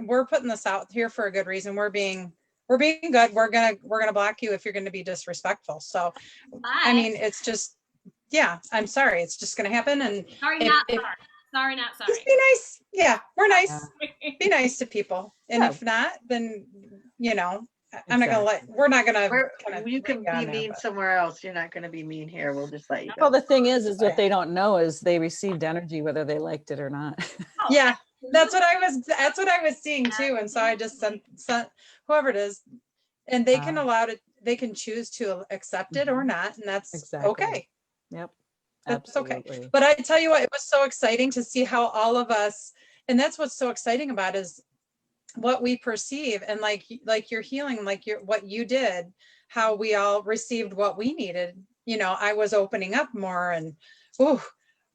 we're putting this out here for a good reason. We're being good. We're gonna block you if you're going to be disrespectful. So, Bye. I mean, it's just, yeah, I'm sorry. It's just going to happen. And sorry, if- not if- sorry. Sorry, not just sorry. be nice. Yeah, we're nice. Yeah. Be nice to people. And Yeah. if not, then, you know, I'm not going to we're not going to. You can be mean somewhere else. You're not going to be mean here. We'll just let you Well, go. the thing is what they don't know is they received energy whether they liked it or not. Oh, Yeah, that's what I was seeing too. And so I just sent whoever it is, and they can they can choose to accept it or not. And that's Exactly. okay. Yep. That's okay. Absolutely. But I tell you what, it was so exciting to see how all of us, and that's what's so exciting about is what we perceive, and like your healing, like what you did, how we all received what we needed. You know, I was opening up more, and ooh,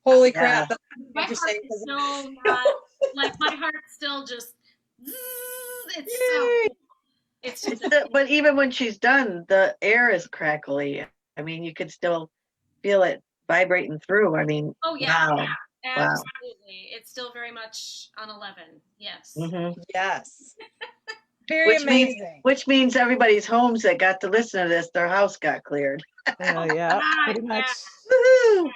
holy crap. That's my what you're heart saying, is 'cause- still not, like, my heart's still just, it's so Yay. cool. It's just, But even when she's done, the air is crackly. I mean, you could still feel it vibrating through. I mean, oh yeah, wow. absolutely. It's still very much on 11. Yes. Mhm. Yes. Very amazing. Which means everybody's homes that got to listen to this, their house got cleared. Yeah, pretty yeah. much. Woohoo!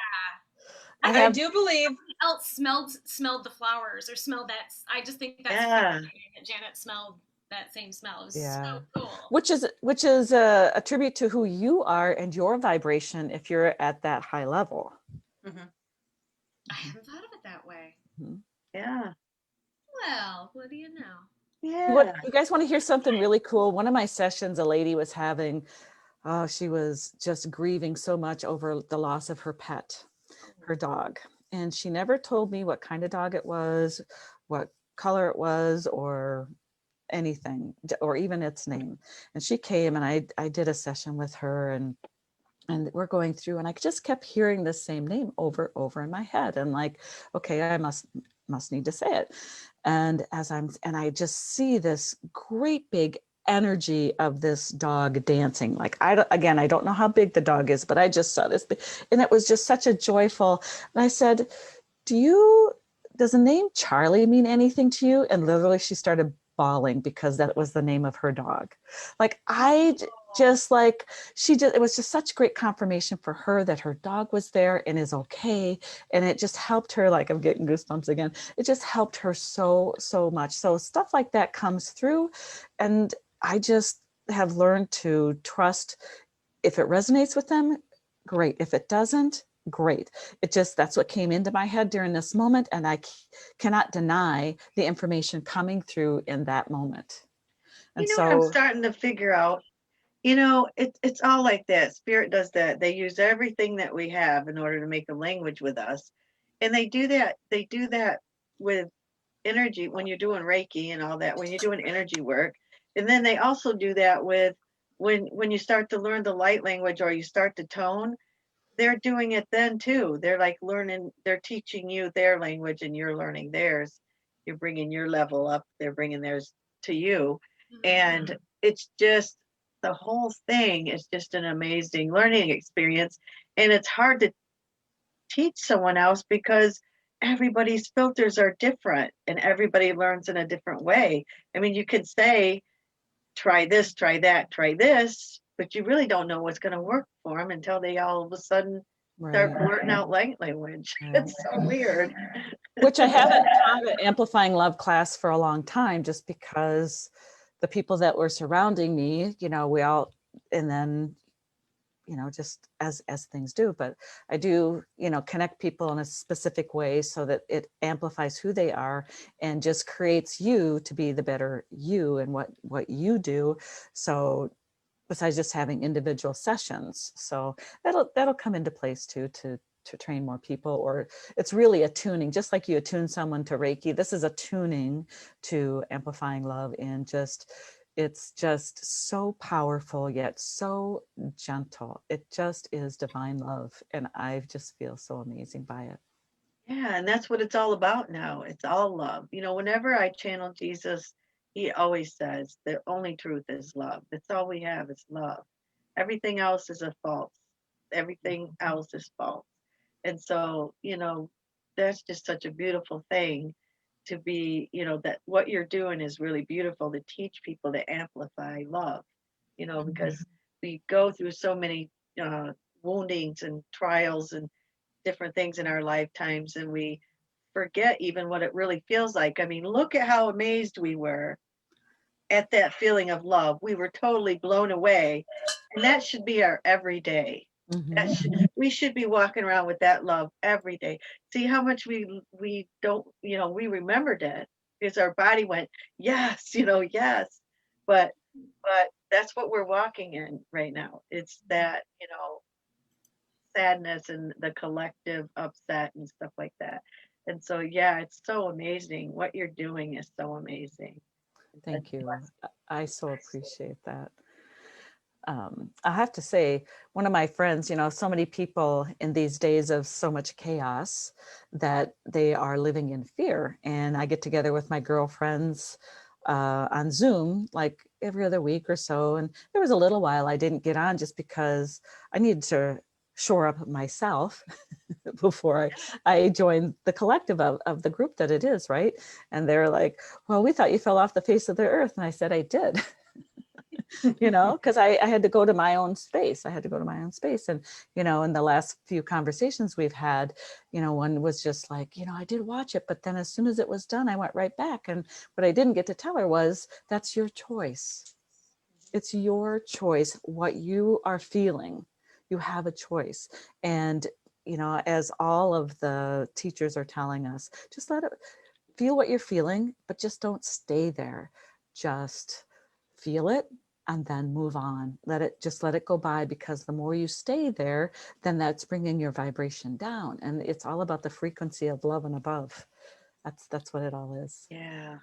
I do believe Else smelled the flowers or smelled that. I just think that's Yeah. that Janet smelled that same smell. It was Yeah. so cool. Which is a tribute to who you are and your vibration if you're at that high level. I haven't thought of it that way. Yeah. Well, what do you know? Yeah. What you guys want to hear something really cool? One of my sessions, a lady was having, she was just grieving so much over the loss of her pet, her dog. And she never told me what kind of dog it was, what color it was, or anything, or even its name. And she came and I did a session with her, and we're going through, and I just kept hearing the same name over in my head, and like, okay, I must need to say it. And I just see this great big energy of this dog dancing. Like, I don't know how big the dog is, but I just saw this, and it was just such a joyful. And I said, does the name Charlie mean anything to you? And literally she started bawling because that was the name of her dog. Like, it was just such great confirmation for her that her dog was there and is okay. And it just helped her, like, I'm getting goosebumps again. It just helped her so much. So stuff like that comes through. And I just have learned to trust. If it resonates with them, great. If it doesn't, great. That's what came into my head during this moment. And I cannot deny the information coming through in that moment. And what I'm starting to figure out? It's all like that. Spirit does that. They use everything that we have in order to make a language with us. And they do that with energy when you're doing Reiki and all that, when you're doing energy work. And then they also do that with when you start to learn the light language or you start to tone, they're doing it then too. They're like they're teaching you their language and you're learning theirs. You're bringing your level up. They're bringing theirs to you. And it's just, the whole thing is just an amazing learning experience. And it's hard to teach someone else because everybody's filters are different and everybody learns in a different way. I mean, you could say, try this, try that, try this, but you really don't know what's going to work for them until they all of a sudden start blurting out light language. It's so weird. Which I haven't taught an amplifying love class for a long time, just because the people that were surrounding me, we all, and then, just as things do, but I do, connect people in a specific way so that it amplifies who they are and just creates you to be the better you and what you do. So besides just having individual sessions, so that'll come into place too, to train more people. Or it's really a tuning, just like you attune someone to Reiki. This is a tuning to amplifying love and just It's just so powerful, yet so gentle. It just is divine love. And I just feel so amazing by it. Yeah, and that's what it's all about now. It's all love. Whenever I channel Jesus, he always says the only truth is love. That's all we have is love. Everything else is a false. Everything else is false. And so, that's just such a beautiful thing to be, that what you're doing is really beautiful to teach people to amplify love, because we go through so many woundings and trials and different things in our lifetimes, and we forget even what it really feels like. I mean, look at how amazed we were at that feeling of love. We were totally blown away, and that should be our everyday. We should be walking around with that love every day. See how much we don't, we remembered it because our body went, yes, yes. But that's what we're walking in right now. It's that, sadness and the collective upset and stuff like that. And so, yeah, it's so amazing. What you're doing is so amazing. Thank you. I so appreciate that. I have to say, one of my friends, so many people in these days of so much chaos that they are living in fear. And I get together with my girlfriends on Zoom like every other week or so. And there was a little while I didn't get on just because I needed to shore up myself before I joined the collective of the group that it is, right? And they're like, well, we thought you fell off the face of the earth. And I said, I did. Because I had to go to my own space. I had to go to my own space. And, in the last few conversations we've had, one was just like, I did watch it, but then as soon as it was done, I went right back. And what I didn't get to tell her was, that's your choice. It's your choice, what you are feeling. You have a choice. And, as all of the teachers are telling us, just let it feel what you're feeling, but just don't stay there. Just feel it and then move on. Let it go by, because the more you stay there, then that's bringing your vibration down. And it's all about the frequency of love and above. That's what it all is. Yeah.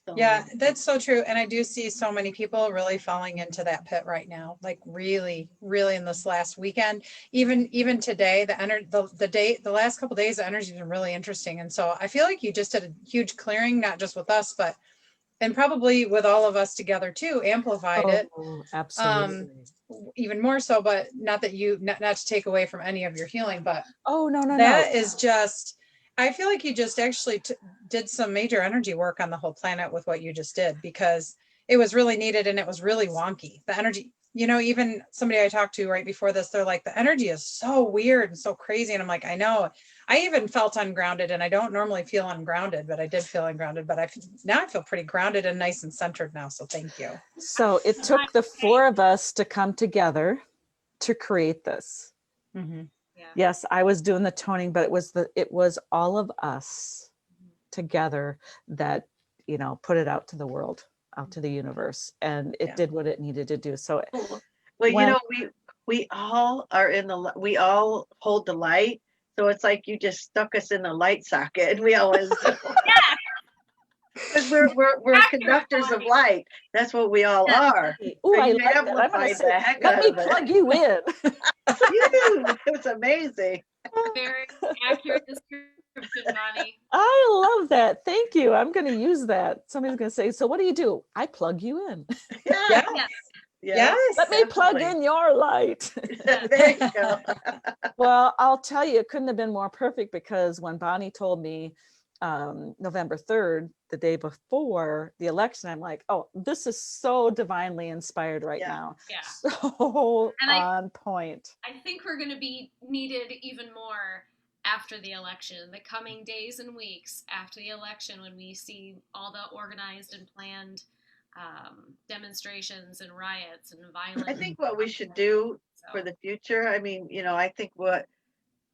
So Yeah, amazing. that's so true. And I do see so many people really falling into that pit right now, like really, really in this last weekend. Even today, the last couple of days, the energy has been really interesting. And so I feel like you just did a huge clearing, not just with us, but and probably with all of us together too, amplified it. Absolutely. Even more so, but not that not to take away from any of your healing, but no, that is just, I feel like you just actually did some major energy work on the whole planet with what you just did, because it was really needed and it was really wonky. The energy, even somebody I talked to right before this, they're like, the energy is so weird and so crazy. And I'm like, I know. I even felt ungrounded, and I don't normally feel ungrounded, but I did feel ungrounded. But now I feel pretty grounded and nice and centered now. So thank you. So it took the four of us to come together to create this. Mm-hmm. Yeah. Yes, I was doing the toning, but it was all of us together that, put it out to the world, out to the universe, and it did what it needed to do. So, well, we all are we all hold the light. So it's like you just stuck us in the light socket, and we always, because we're conductors of light. That's what we all are. Oh, So I you like that. I'm going amplified to say, the heck let out me of it. plug you in. It's amazing. Very accurate description, Bonnie. I love that. Thank you. I'm going to use that. Somebody's going to say, so what do? I plug you in. Yeah. Yes. Yes. Let me plug in your light. There you go. Well, I'll tell you, it couldn't have been more perfect, because when Bonnie told me November 3rd, the day before the election, I'm like, oh, this is so divinely inspired right now. Yeah. So on point. I think we're going to be needed even more after the election, the coming days and weeks after the election, when we see all the organized and planned demonstrations and riots and violence. I think what we should do for the future, I mean, I think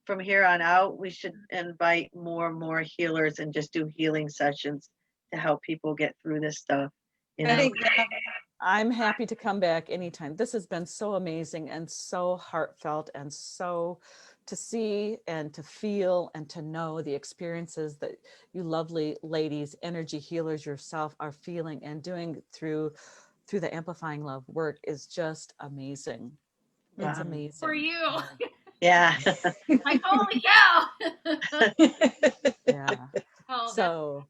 from here on out, we should invite more and more healers and just do healing sessions to help people get through this stuff. I think, I'm happy to come back anytime. This has been so amazing and so heartfelt, and so to see and to feel and to know the experiences that you lovely ladies, energy healers yourself, are feeling and doing through through the Amplifying Love work is just amazing. It's Wow. amazing. For you. Yeah. Like, holy cow. Yeah. Oh, So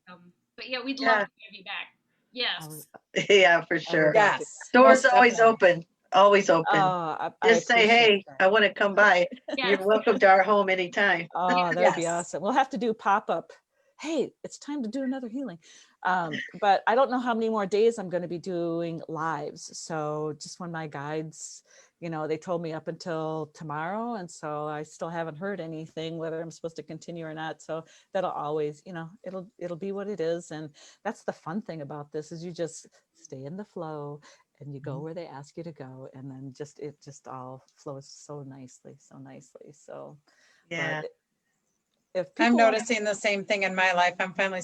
but yeah, we'd love Yeah. to have you back. Yes. Yeah, for I would sure. love to. Yes. Doors most always definitely. open. Always open. I Just say, appreciate hey, that. I want to come by. Yes. You're welcome to our home anytime. Oh, that'd be Yes. awesome. We'll have to do pop-up. Hey, it's time to do another healing. But I don't know how many more days I'm going to be doing lives. So just when my guides, they told me up until tomorrow. And so I still haven't heard anything, whether I'm supposed to continue or not. So that'll always, it'll be what it is. And that's the fun thing about this is you just stay in the flow and you go where they ask you to go. And then it just all flows so nicely, so nicely. So, Yeah. but if I'm people want to, noticing the same thing in my life. I'm finally,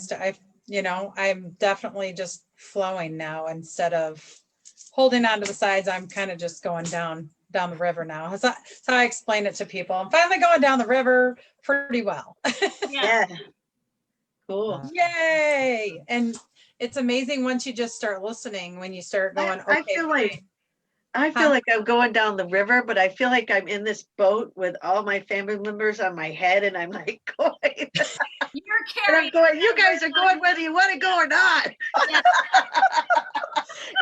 I'm definitely just flowing now instead of holding on to the sides. I'm kind of just going down the river now. That's how I explain it to people. I'm finally going down the river pretty well. Yeah. Yeah. Cool. Yay! And it's amazing once you just start listening, when you start going, I okay, feel like fine. I feel like I'm going down the river, but I feel like I'm in this boat with all my family members on my head, and I'm like going, You're and carrying. I'm going. You guys are going whether you want to go or not, Yes.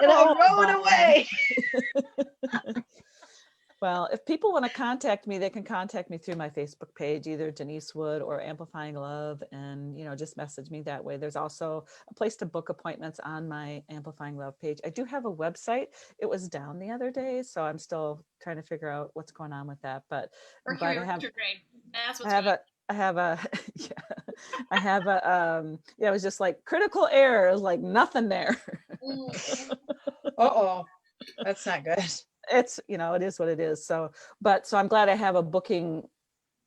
and I'm Oh, rowing Bob. away. Well, if people want to contact me, they can contact me through my Facebook page, either Denise Wood or Amplifying Love, and just message me that way. There's also a place to book appointments on my Amplifying Love page. I do have a website. It was down the other day, so I'm still trying to figure out what's going on with that. But I'm glad Mercury I have. retrograde. That's I what's have going a. I have a. Yeah, I have a. Yeah, it was just like critical error. It was like nothing there. on. Uh-oh, that's not good. It's it is what it is. So I'm glad I have a booking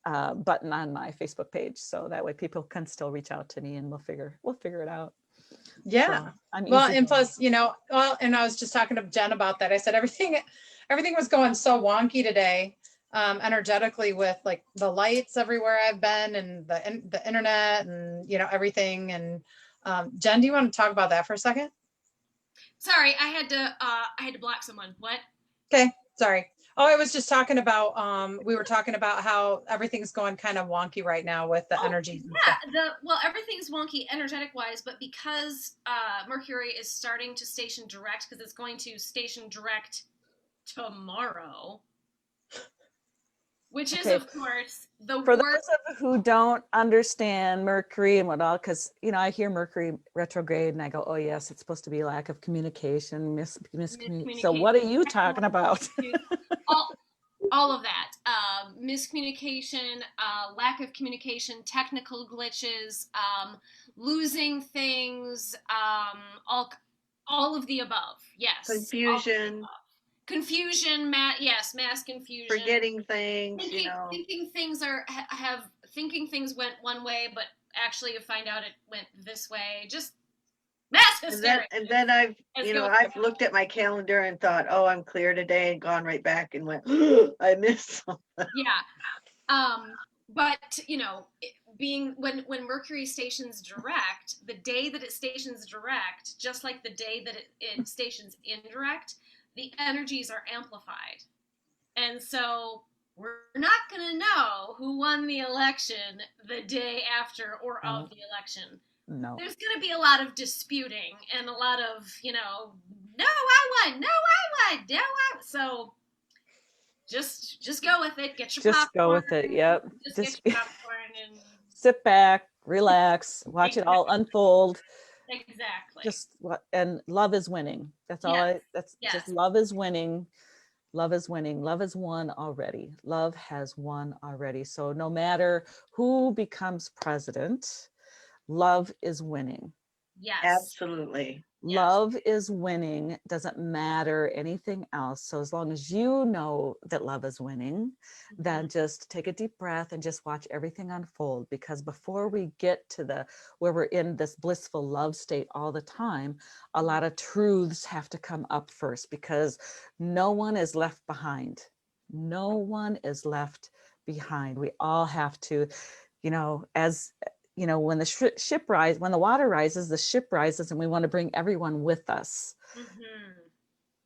button on my Facebook page, so that way people can still reach out to me and we'll figure it out. Yeah. So I'm Well, easy and going. plus, and I was just talking to Jen about that. I said everything was going so wonky today, energetically, with like the lights everywhere I've been and the internet and everything. And Jen, do you want to talk about that for a second? Sorry, I had to block someone. What? Okay, sorry. Oh, I was just talking about we were talking about how everything's going kind of wonky right now with the energies and stuff. Well, everything's wonky energetic wise, but because Mercury is starting to station direct, because it's going to station direct tomorrow, which is Okay. of course the For worst. those of who don't understand Mercury and what all, because I hear Mercury retrograde and I go, oh yes, it's supposed to be lack of communication, miscommunication. So what are you talking about? all of that, miscommunication, lack of communication, technical glitches, losing things, all of the above. Yes. Confusion. Confusion, mass confusion. Forgetting things, Thinking things went one way, but actually you find out it went this way. Just mass hysteria. And then I've looked at my calendar and thought, oh, I'm clear today, and gone right back and went, I missed something. Yeah. But being when Mercury stations direct, the day that it stations direct, just like the day that it stations indirect, the energies are amplified. And so we're not going to know who won the election the day after or of the election. No. There's going to be a lot of disputing and a lot of, no, I won. No, I won. No, I. So just go with it. Get your popcorn. Just go with it. Yep. Just get your popcorn and sit back, relax, watch it all unfold. Exactly. And love is winning. That's all. Just love is winning. Love is winning. Love has won already. Love has won already. So no matter who becomes president, love is winning. Yes. Absolutely. Love is winning. Doesn't matter anything else. So as long as you know that love is winning, then just take a deep breath and just watch everything unfold. Because before we get to where we're in this blissful love state all the time, a lot of truths have to come up first, because no one is left behind. No one is left behind. We all have to, when the when the water rises, the ship rises, and we want to bring everyone with us.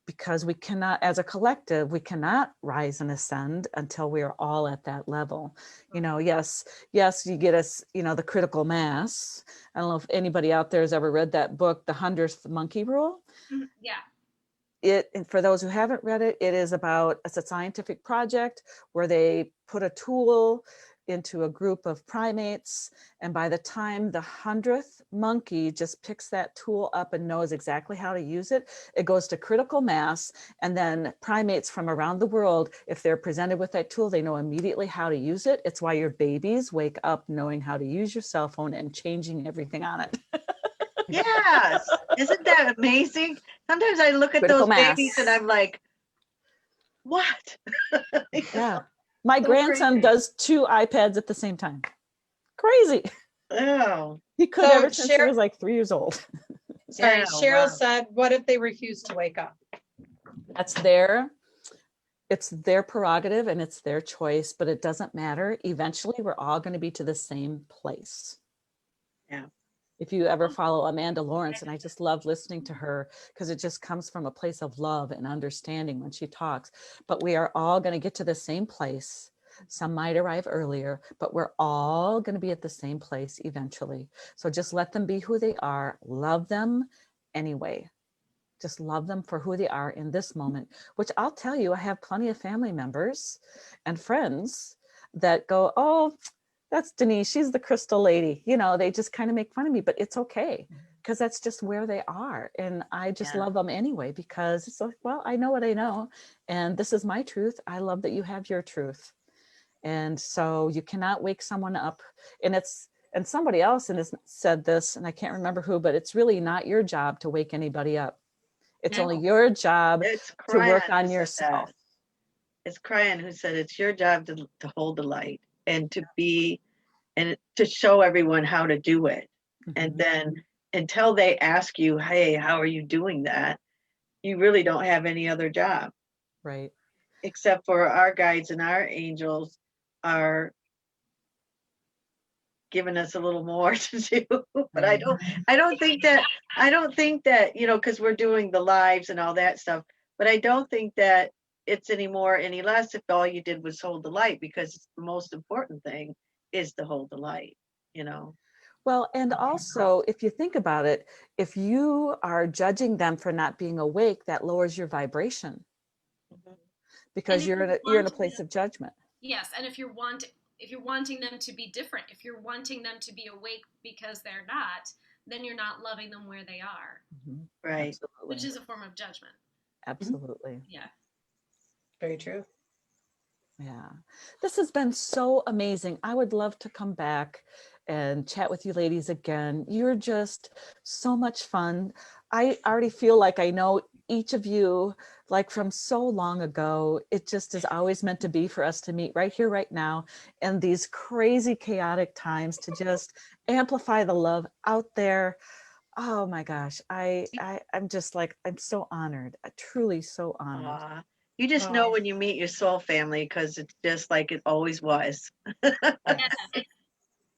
because we cannot, as a collective, we cannot rise and ascend until we are all at that level. You know, yes, you get us, you know, the critical mass. I don't know if anybody out there has ever read that book, The 100th Monkey Rule. Yeah. And for those who haven't read it, it's a scientific project where they put a tool into a group of primates, and by the time the 100th monkey just picks that tool up and knows exactly how to use it, it goes to critical mass, and then primates from around the world, if they're presented with that tool, they know immediately how to use it. It's why your babies wake up knowing how to use your cell phone and changing everything on it. Yes. Isn't that amazing? Sometimes I look at Critical those mass. babies and I'm like, what? Yeah. My So grandson crazy. does 2 iPads at the same time. Crazy. Oh, He could So ever since he was like 3 years old. Sorry, yeah, Cheryl wow. said, what if they refuse to wake up? It's their prerogative and it's their choice, but it doesn't matter. Eventually, we're all going to be to the same place. Yeah. If you ever follow Amanda Lawrence, and I just love listening to her because it just comes from a place of love and understanding when she talks, but we are all going to get to the same place. Some might arrive earlier, but we're all going to be at the same place eventually. So just let them be who they are. Love them anyway. Just love them for who they are in this moment, which I'll tell you, I have plenty of family members and friends that go, oh, that's Denise. She's the crystal lady. You know, they just kind of make fun of me, but it's okay because that's just where they are. And I just love them anyway, because it's like, well, I know what I know. And this is my truth. I love that you have your truth. And so you cannot wake someone up. And somebody else said this, and I can't remember who, but it's really not your job to wake anybody up. It's only your job It's to work Cryan on who said yourself. that. It's Cryan who said it's your job to hold the light and to be and to show everyone how to do it. And then until they ask you, hey, how are you doing that? You really don't have any other job. Right. Except for our guides and our angels are giving us a little more to do. But I don't think that, you know, because we're doing the lives and all that stuff, but I don't think that it's any more, any less if all you did was hold the light, because it's the most important thing is to hold the light, you know. Well, and also, if you think about it, if you are judging them for not being awake, that lowers your vibration because you're in a place of judgment. Yes, and if you're wanting them to be different, if you're wanting them to be awake because they're not, then you're not loving them where they are. Right. Absolutely. Which is a form of judgment. Absolutely. Yeah. Very true. Yeah. This has been so amazing. I would love to come back and chat with you ladies again. You're just so much fun. I already feel like I know each of you like from so long ago. It just is always meant to be for us to meet right here, right now, in these crazy, chaotic times to just amplify the love out there. Oh my gosh. I'm just like, I'm so honored. Truly so honored. You just know when you meet your soul family, because it's just like it always was.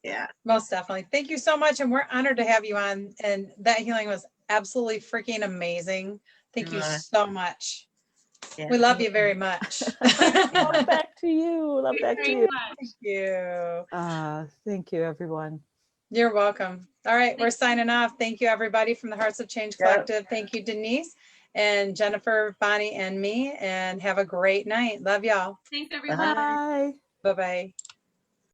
Yeah. Most definitely. Thank you so much. And we're honored to have you on. And that healing was absolutely freaking amazing. Thank you so much. Yeah. We love you very much. Love back to you. Love back to you. Thank you. Thank you, everyone. You're welcome. All right, we're signing off. Thank you, everybody from the Hearts of Change Collective. Thank you, Denise and Jennifer, Bonnie, and me. And have a great night. Love y'all. Thanks, everyone. Bye. Bye-bye.